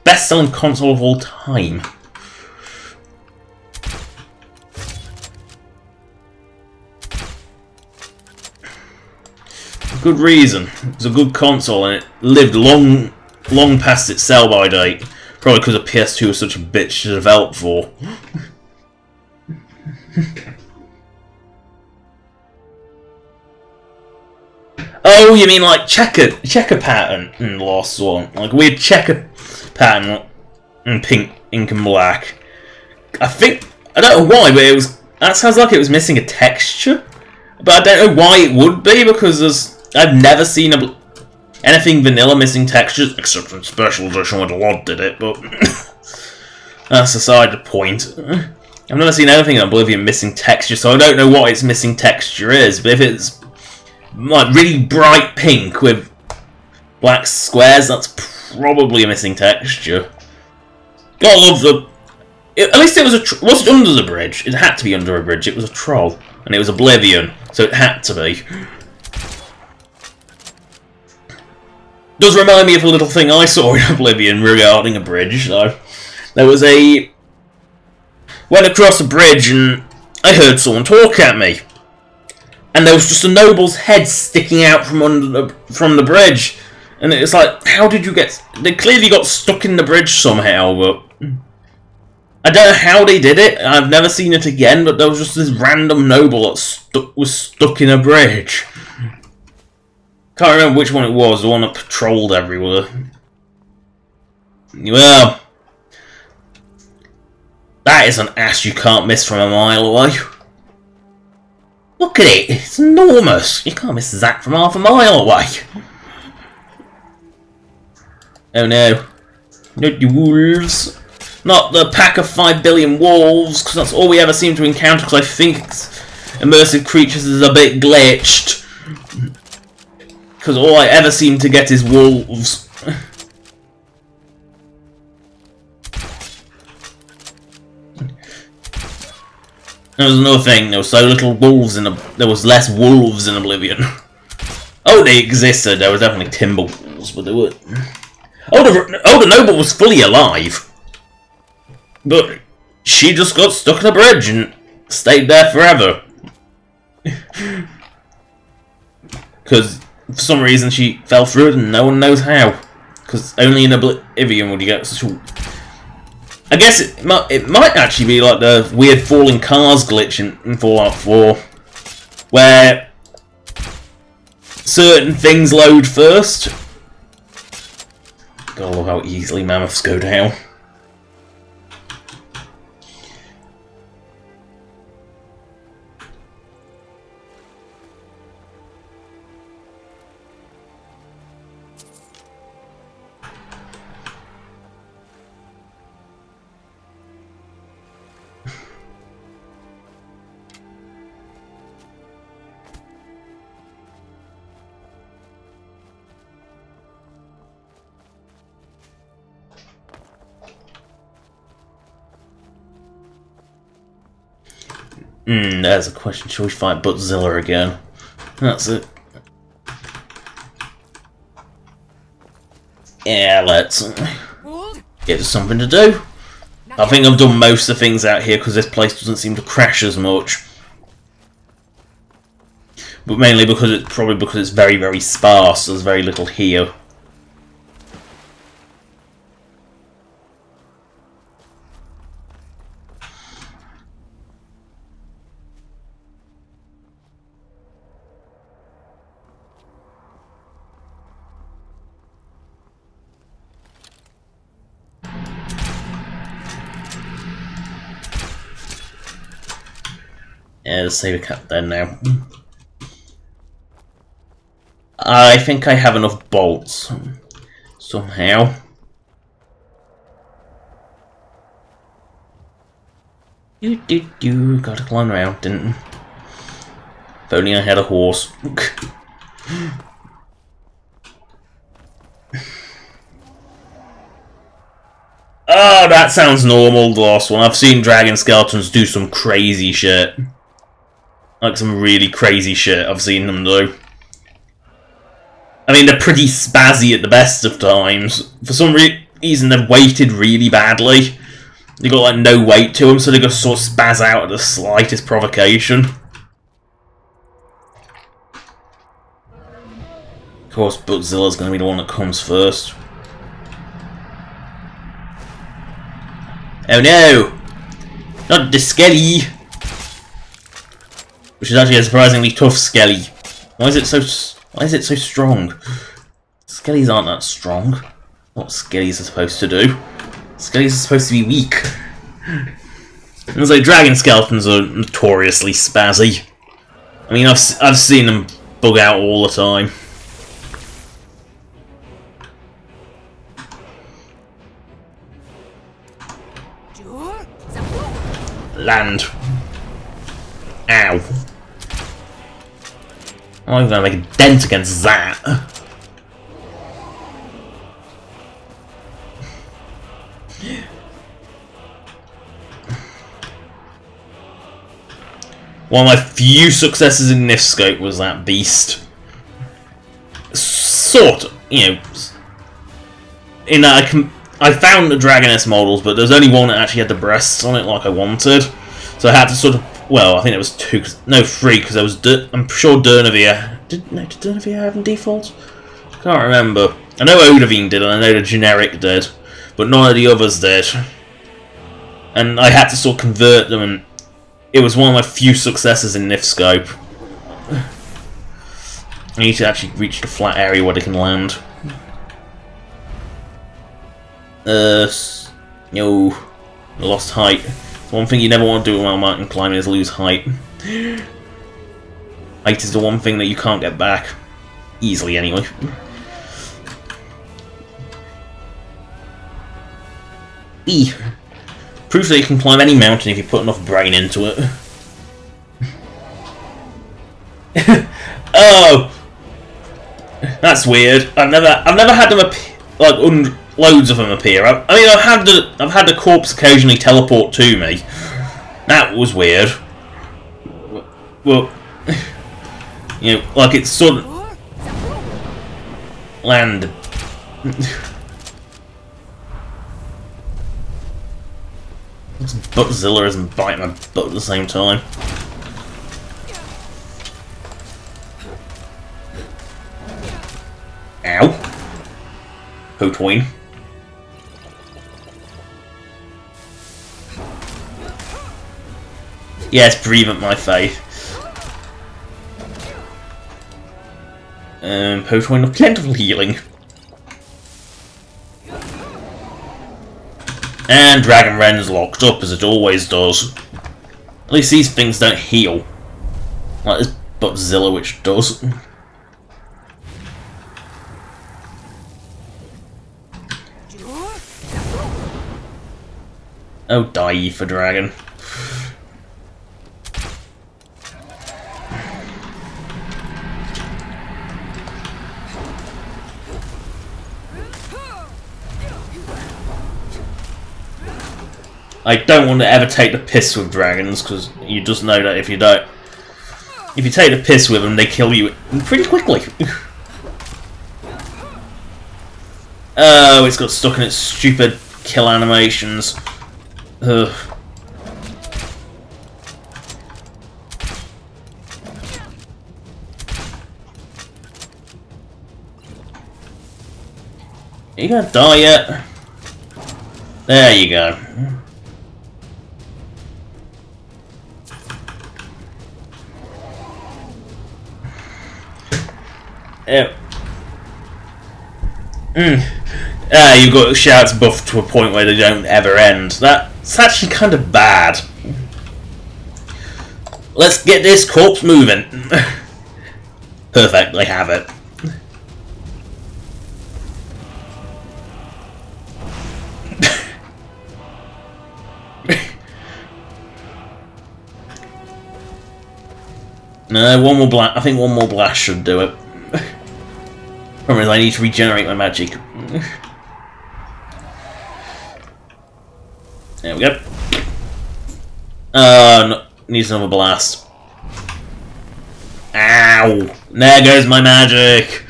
Best-selling console of all time. For good reason. It was a good console and it lived long past its sell-by date. Probably because the PS2 was such a bitch to develop for. Oh, you mean like checker pattern in the Lost one? Like a weird checker pattern in pink, ink and black. I don't know why, but that sounds like it was missing a texture. But I don't know why it would be, because I've never seen anything vanilla missing textures, except in Special Edition when the Lord did it, but that's aside the point. I've never seen anything in Oblivion missing texture, so I don't know what its missing texture is, but if it's like really bright pink with black squares, that's probably a missing texture. Gotta love at least it was it under the bridge? It had to be under a bridge. It was a troll, and it was Oblivion, so it had to be. Does remind me of a little thing I saw in Oblivion regarding a bridge, though. There was went across a bridge, and I heard someone talk at me. And there was just a noble's head sticking out from the bridge. And it's like, how did you get... They clearly got stuck in the bridge somehow, but... I don't know how they did it. I've never seen it again, but there was just this random noble that was stuck in a bridge. Can't remember which one it was, the one that patrolled everywhere. Well... That is an ass you can't miss from a mile away. Look at it, it's enormous. You can't miss that from half a mile away. Oh no. Not the wolves. Not the pack of 5 billion wolves, because that's all we ever seem to encounter, because I think immersive creatures is a bit glitched. Because all I ever seem to get is wolves. There was another thing, there was so little wolves there was less wolves in Oblivion. Oh, they existed, there were definitely timber wolves, but they were... Oh, the noble was fully alive. But she just got stuck in a bridge and stayed there forever. Because for some reason she fell through it and no one knows how. Because only in Oblivion would you get such a... I guess it might actually be like the weird falling cars glitch in Fallout 4, where certain things load first. God, look how easily mammoths go down. There's a question. Shall we fight Buttzilla again? That's it. Yeah, let's get something to do. I think I've done most of the things out here because this place doesn't seem to crash as much. But mainly because it's very, very sparse. There's very little here. Yeah, let's save a cat there now. I think I have enough bolts. Somehow. Gotta climb around, didn't I? If only I had a horse. Oh, that sounds normal, the last one. I've seen dragon skeletons do some crazy shit. Like some really crazy shit I've seen them do. I mean, they're pretty spazzy at the best of times. For some reason, they've weighted really badly. They got like no weight to them, so they just sort of spaz out at the slightest provocation. Of course, Butzilla's going to be the one that comes first. Oh no! Not the skelly! Which is actually a surprisingly tough skelly. Why is it so strong? Skellies aren't that strong. What skellies are supposed to do? Skellies are supposed to be weak. It's like dragon skeletons are notoriously spazzy. I mean, I've seen them bug out all the time. Land. Ow. I'm not gonna make a dent against that. One of my few successes in this scope was that beast. Sort of, you know, in that I found the Dragoness models, but there's only one that actually had the breasts on it like I wanted. So I had to sort of Well, I think it was 2. No, 3, because there was. I'm sure Durnavir. Did Durnavir have them default? Can't remember. I know Odavine did, and I know the generic did, but none of the others did. And I had to sort of convert them, and it was one of my few successes in Nifscope. I need to actually reach the flat area where they can land. No. Lost height. One thing you never want to do while mountain climbing is lose height. Height is the one thing that you can't get back. Easily, anyway. E. Proof that you can climb any mountain if you put enough brain into it. Oh! That's weird. I've never had them appear, like loads of them appear. I mean, I've had the corpse occasionally teleport to me. That was weird. Well, you know, like it's sort of land. Buttzilla isn't biting my butt at the same time. Ow. Potwine. Yes, breathe at my face. Potwine of plentiful healing. And Dragon Ren's locked up, as it always does. At least these things don't heal. Like this Buttzilla, which does. Oh, die for dragon. I don't want to ever take the piss with dragons, because you just know that if you take the piss with them, they kill you pretty quickly. Oh, it's got stuck in its stupid kill animations. Ugh. Are you gonna die yet? There you go. Yeah. You've got shouts buffed to a point where they don't ever end. That's actually kind of bad. Let's get this corpse moving. Perfect, they have it. No, one more blast. I think one more blast should do it. Problem is, I need to regenerate my magic. There we go. No, needs another blast. Ow! There goes my magic!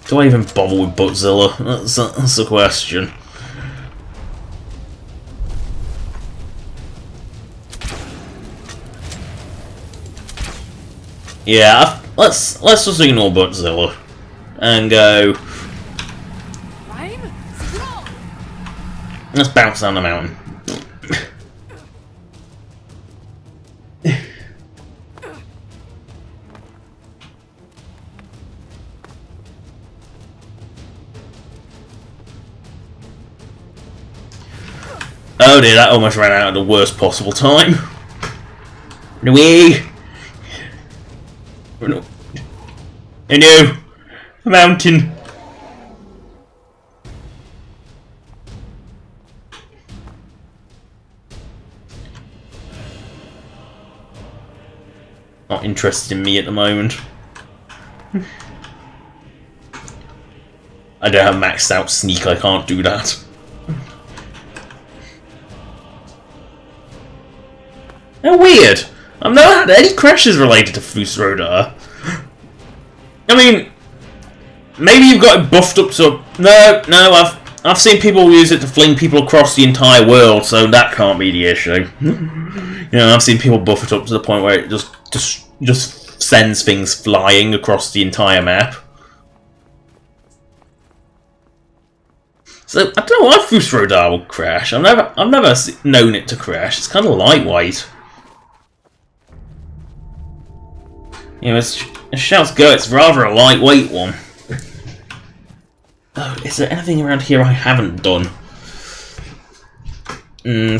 Do I even bother with Buttzilla? That's the question. Yeah, let's just ignore Buttzilla and go. Let's bounce down the mountain. Oh dear, that almost ran out at the worst possible time. Away. No. Oh no! A mountain! Not interested in me at the moment. I don't have maxed out sneak, I can't do that. How weird! I've never had any crashes related to Fusroda. I mean, maybe you've got it buffed up so... No, I've seen people use it to fling people across the entire world, so that can't be the issue. You know, I've seen people buff it up to the point where it just sends things flying across the entire map. So I don't know why Fusrodar would crash. I've never known it to crash. It's kind of lightweight. You know, as shouts go, it's rather a lightweight one. Oh, is there anything around here I haven't done?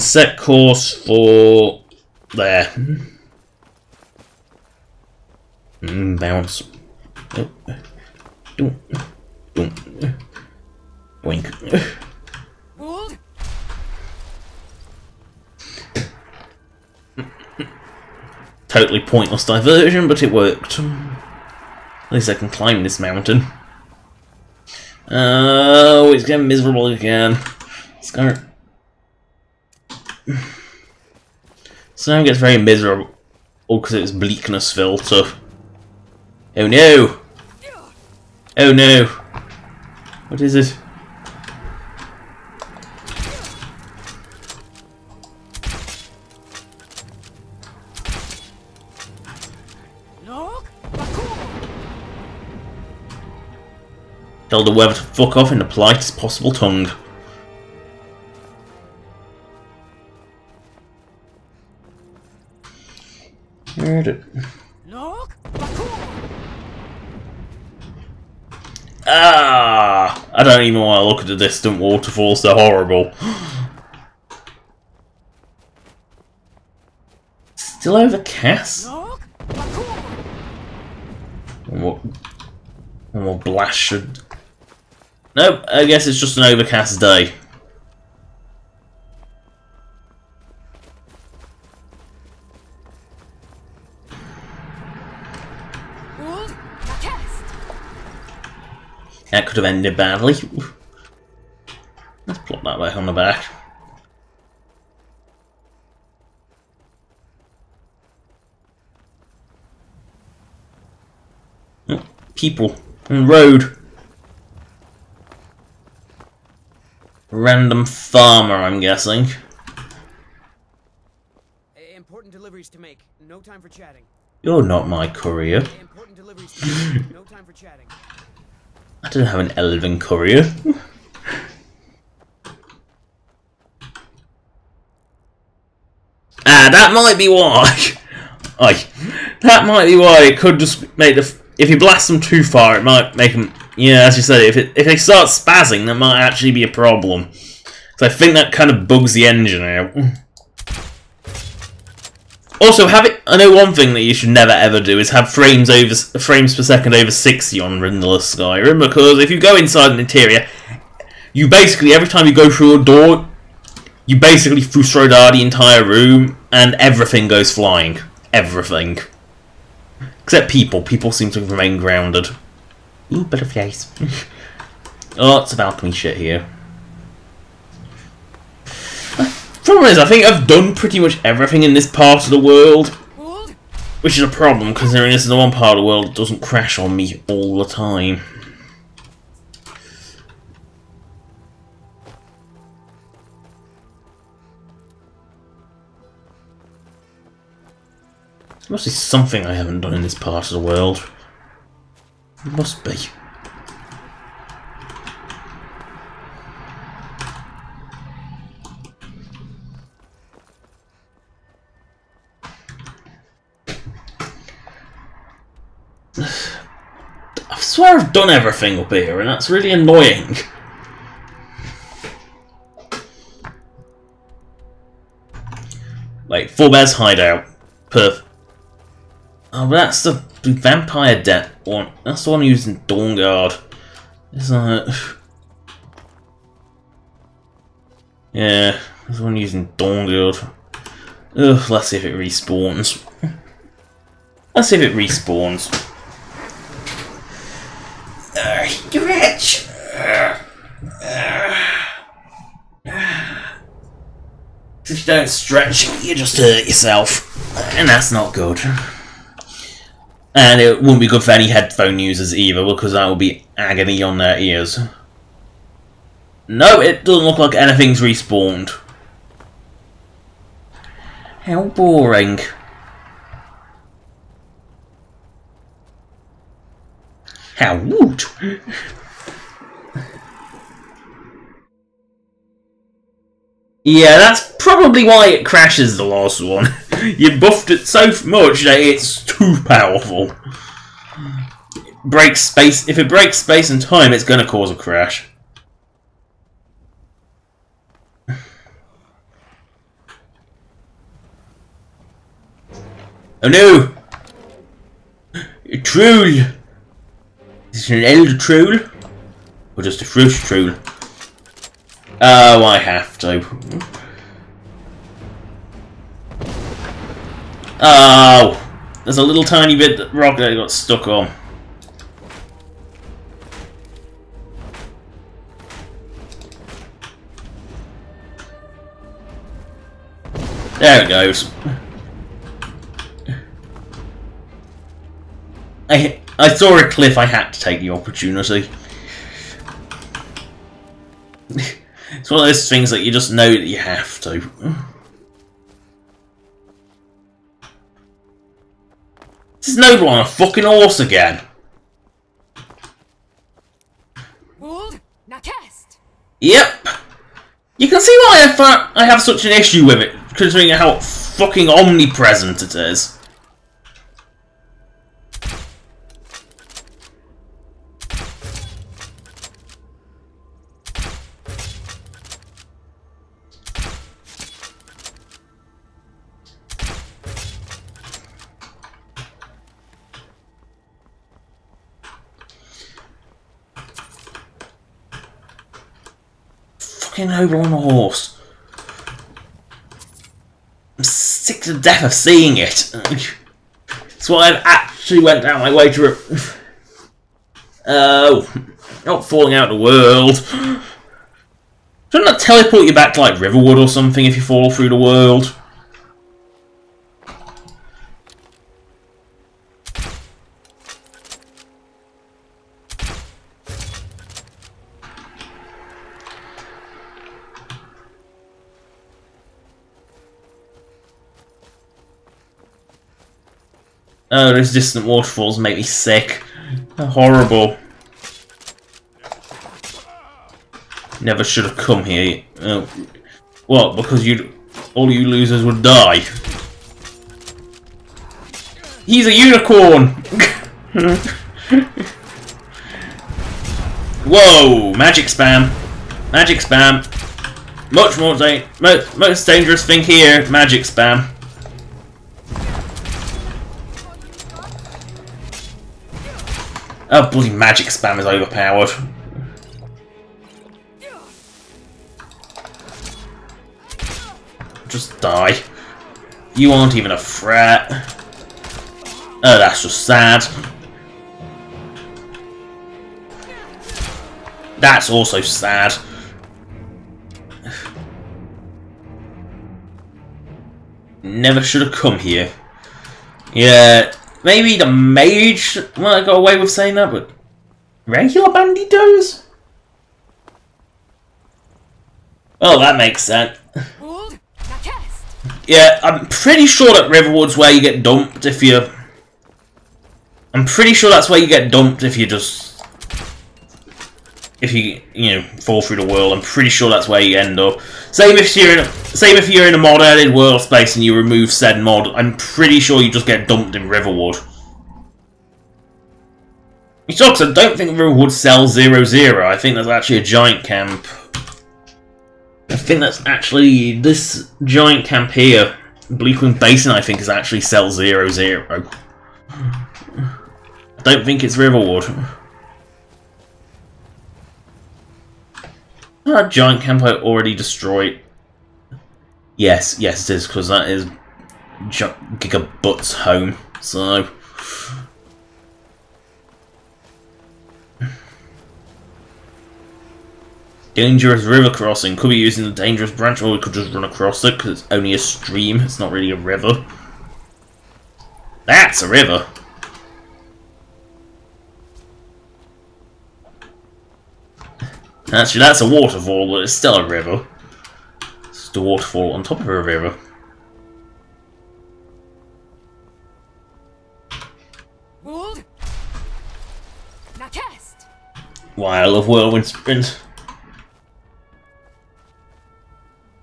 Set course for there. Bounce. Boink. Totally pointless diversion, but it worked. At least I can climb this mountain. Oh, it's getting miserable again. Skyrim gets very miserable because it's bleakness filter. Oh no! Oh no! What is it? Tell the weather to fuck off in the politest possible tongue. Ah! I don't even want to look at the distant waterfalls, they're horrible. Still overcast? One more blast should... Nope, I guess it's just an overcast day. That could have ended badly. Let's plot that back on the back. Oh, people on the road. Random farmer, I'm guessing. Important deliveries to make. No time for chatting. You're not my courier. Important deliveries to make. No time for chatting. I don't have an elven courier. That might be why. That might be why it could just make the... If you blast them too far, it might make them... Yeah, as you said, if they start spazzing, that might actually be a problem. So I think that kind of bugs the engine out. Also, I know one thing that you should never ever do is have frames per second over 60 on Rindless Skyrim, because if you go inside an interior, you basically, every time you go through a door, you basically Fusrodar the entire room, and everything goes flying. Everything. Except people. People seem to remain grounded. Ooh, butterflies. Oh, it's about alchemy shit here. Problem is, I think I've done pretty much everything in this part of the world. Which is a problem, considering this is the one part of the world that doesn't crash on me all the time. There must be something I haven't done in this part of the world. There must be. I swear I've done everything up here, and that's really annoying. Like, Forbes hideout. Perf. Oh, but that's the vampire death one. That's the one using Dawnguard. It's like... Yeah, that's the one using Dawnguard. Ugh, let's see if it respawns. Let's see if it respawns. You rich! If you don't stretch, you just hurt yourself. And that's not good. And it wouldn't be good for any headphone users either, because that would be agony on their ears. No, it doesn't look like anything's respawned. How boring. How woot. Yeah, that's probably why it crashes the last one. You buffed it so much that it's too powerful. Breaks space. If it breaks space and time, it's going to cause a crash. Oh no! A troll! Is it an elder troll? Or just a fresh troll? Oh, I have to. Oh! There's a little tiny bit of rock that I got stuck on. There it goes. I saw a cliff, I had to take the opportunity. It's one of those things that you just know that you have to. This is Noble on a fucking horse again. Yep. You can see why I have such an issue with it, considering how fucking omnipresent it is. Noble on a horse. I'm sick to death of seeing it. That's why I actually went down my way to oh, not falling out of the world. Shouldn't that teleport you back to like Riverwood or something if you fall through the world? Oh, those distant waterfalls make me sick. They're horrible. Never should have come here. What? Because all you losers would die. He's a unicorn! Whoa! Magic spam. Magic spam. Most dangerous thing here. Magic spam. Oh, bloody magic spam is overpowered. Just die. You aren't even a threat. Oh, that's just sad. That's also sad. Never should have come here. Yeah. Maybe the mage might have got away with saying that, but regular banditos? Oh, that makes sense. Yeah, I'm pretty sure that Riverwood's where you get dumped if you... I'm pretty sure that's where you get dumped if you just... If you know, fall through the world. I'm pretty sure that's where you end up. Same if you're in a mod added world space and you remove said mod. I'm pretty sure you just get dumped in Riverwood. It sucks. I don't think Riverwood sells 0-0. I think that's actually a giant camp. I think that's actually this giant camp here. Bleakwind Basin, I think, is actually sells 0-0. I don't think it's Riverwood. That giant camp I already destroyed. Yes, it is, because that is Gigabutt's home, so... Dangerous river crossing. Could be using the dangerous branch, or we could just run across it, because it's only a stream, it's not really a river. That's a river! Actually, that's a waterfall, but it's still a river. It's just a waterfall on top of a river. Hold. Now cast. Why, I love Whirlwind Sprint.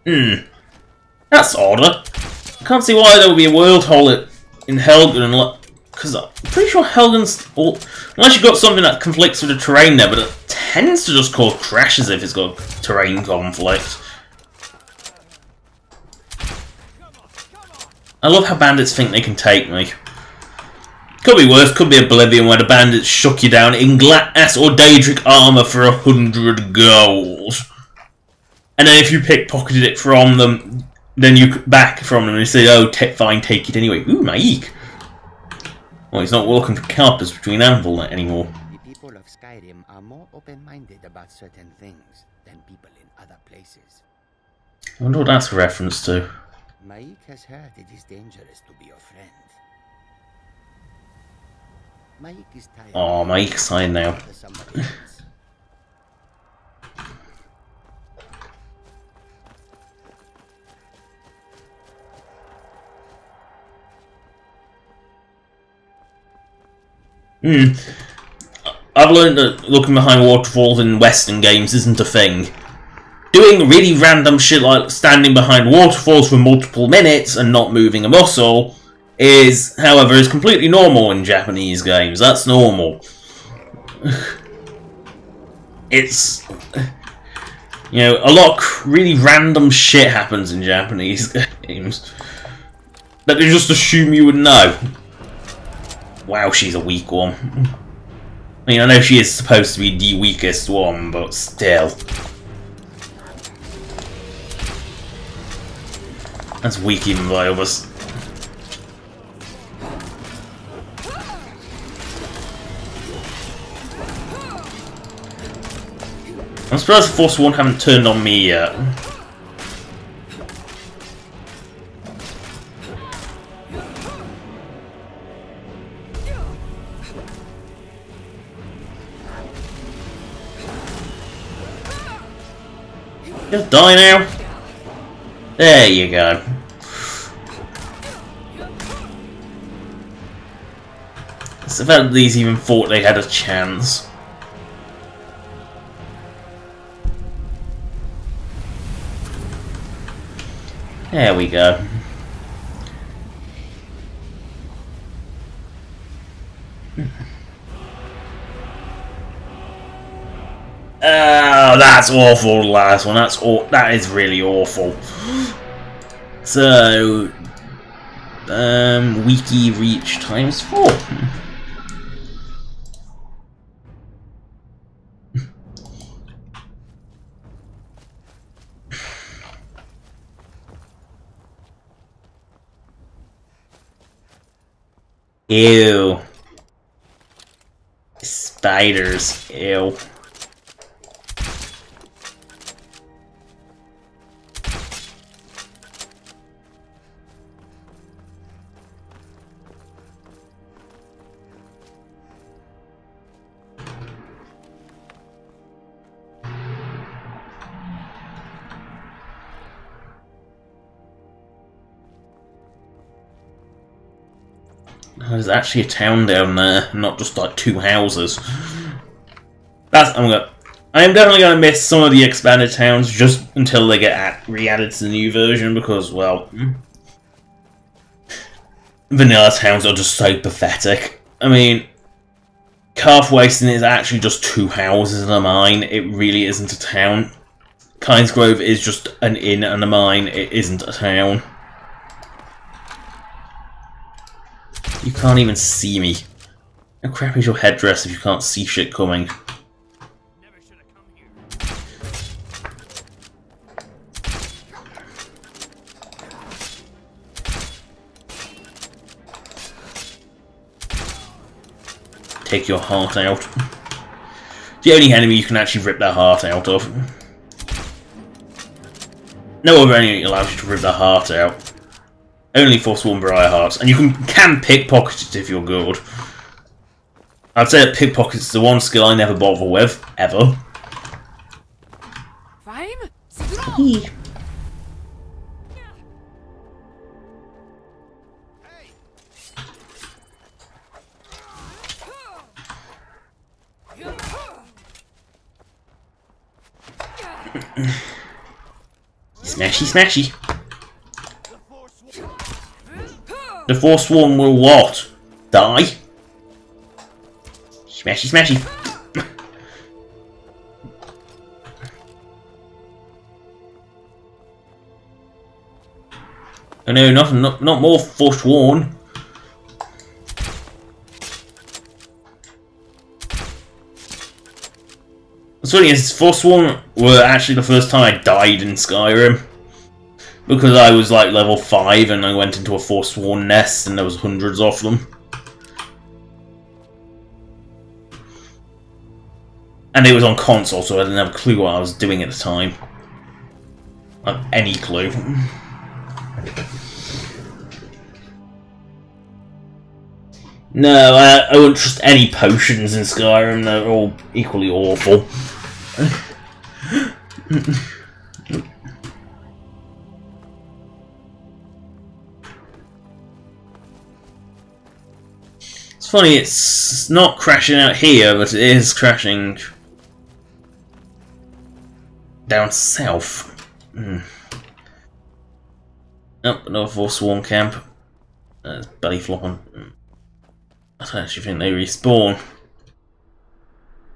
That's odder. I can't see why there would be a world hole in Helgen, because I'm pretty sure Helgen's... unless you've got something that conflicts with the terrain there, but it tends to just cause crashes if it's got terrain conflict. I love how bandits think they can take me. Could be worse, could be Oblivion, where the bandits shook you down in glass or Daedric armor for 100 gold. And then if you pickpocketed it from them, then you back from them and say, oh, fine, take it anyway. Ooh, Maik. Well, he's not walking for carpers between Anvil anymore. The people of Skyrim are more open-minded about certain things than people in other places. I wonder what that's a reference to. Maik has heard it is dangerous to be your friend. Maik is tired. Oh, Maik's signed now. I've learned that looking behind waterfalls in Western games isn't a thing. Doing really random shit like standing behind waterfalls for multiple minutes and not moving a muscle is, however, is completely normal in Japanese games. That's normal. It's... you know, a lot of really random shit happens in Japanese games that they just assume you would know. Wow, she's a weak one. I mean, I know she is supposed to be the weakest one, but still. That's weak even by others. I'm surprised Force 1 haven't turned on me yet. Just die now. There you go. It's the fact that these even thought they had a chance. There we go. Oh, that's awful, the last one. That is really awful. So, wiki reach times 4. Ew. Spiders. Ew. There's actually a town down there, not just like 2 houses. I am definitely gonna miss some of the expanded towns just until they get re-added to the new version because, well, vanilla towns are just so pathetic. I mean, Calf Wasting is actually just 2 houses and a mine. It really isn't a town. Kynes Grove is just an inn and a mine. It isn't a town. You can't even see me. How crap is your headdress if you can't see shit coming? Never should have come here. Take your heart out. The only enemy you can actually rip their heart out of. No other enemy allows you to rip their heart out. Only Forsworn Briar Hearts, and you can pickpocket it if you're good. I'd say that pickpocket is the one skill I never bother with, ever. Hee. Smashy, smashy. The Forsworn will what? Die? Smashy, smashy. Oh no, not more Forsworn. What's funny is Forsworn were actually the first time I died in Skyrim. Because I was like level 5 and I went into a Forsworn nest and there was hundreds of them. And it was on console, so I didn't have a clue what I was doing at the time. Any clue. No, I wouldn't trust any potions in Skyrim, they're all equally awful. It's funny, it's not crashing out here, but it is crashing down south. Oh, another Forsworn camp. That's belly flopping. I don't actually think they respawn.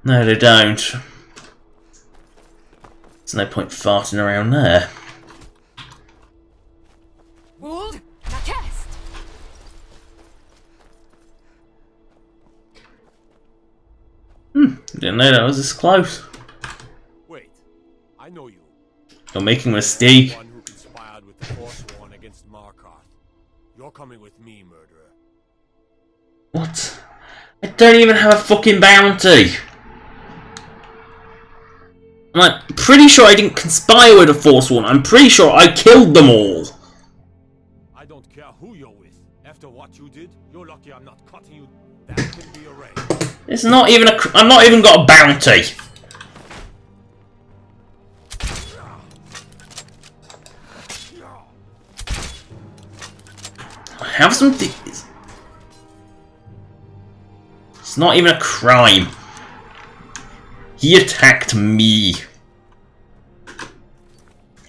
No, they don't. There's no point farting around there. Didn't know that was this close. Wait, I know you. You're making a mistake. One who conspired with the Forsworn against Markarth. You're coming with me, murderer. What? I don't even have a fucking bounty. I'm like, pretty sure I didn't conspire with the Forsworn. I'm pretty sure I killed them all. I don't care who you're with. After what you did, you're lucky I'm not cutting you. That can be arranged. It's not even I'm not even got a bounty. I have some things. It's not even a crime. He attacked me.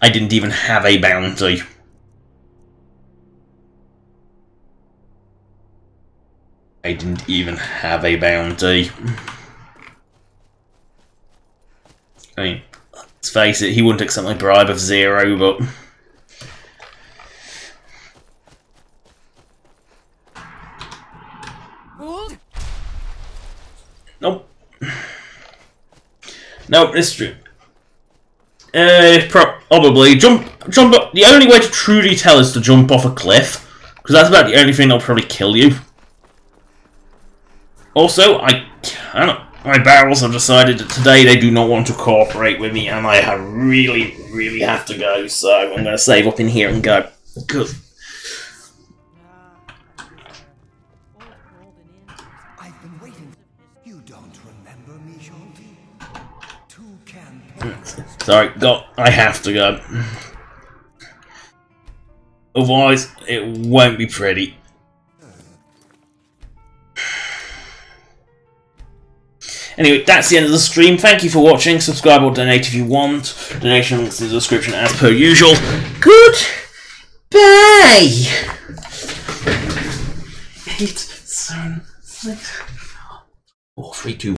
I didn't even have a bounty. I didn't even have a bounty. I mean, let's face it, he wouldn't accept my bribe of 0, but... Nope. Nope, it's true. Probably jump up. The only way to truly tell is to jump off a cliff, because that's about the only thing that'll probably kill you. Also, my barrels have decided that today they do not want to cooperate with me, and I really have to go, so I'm going to save up in here and go. Good. I've been waiting. You don't remember me, Sholty? 2 campaigns. Sorry, I have to go. Otherwise, it won't be pretty. Anyway, that's the end of the stream. Thank you for watching. Subscribe or donate if you want. Donation links in the description as per usual. Goodbye! 8, 7, 6, 5, 4, 3, 2,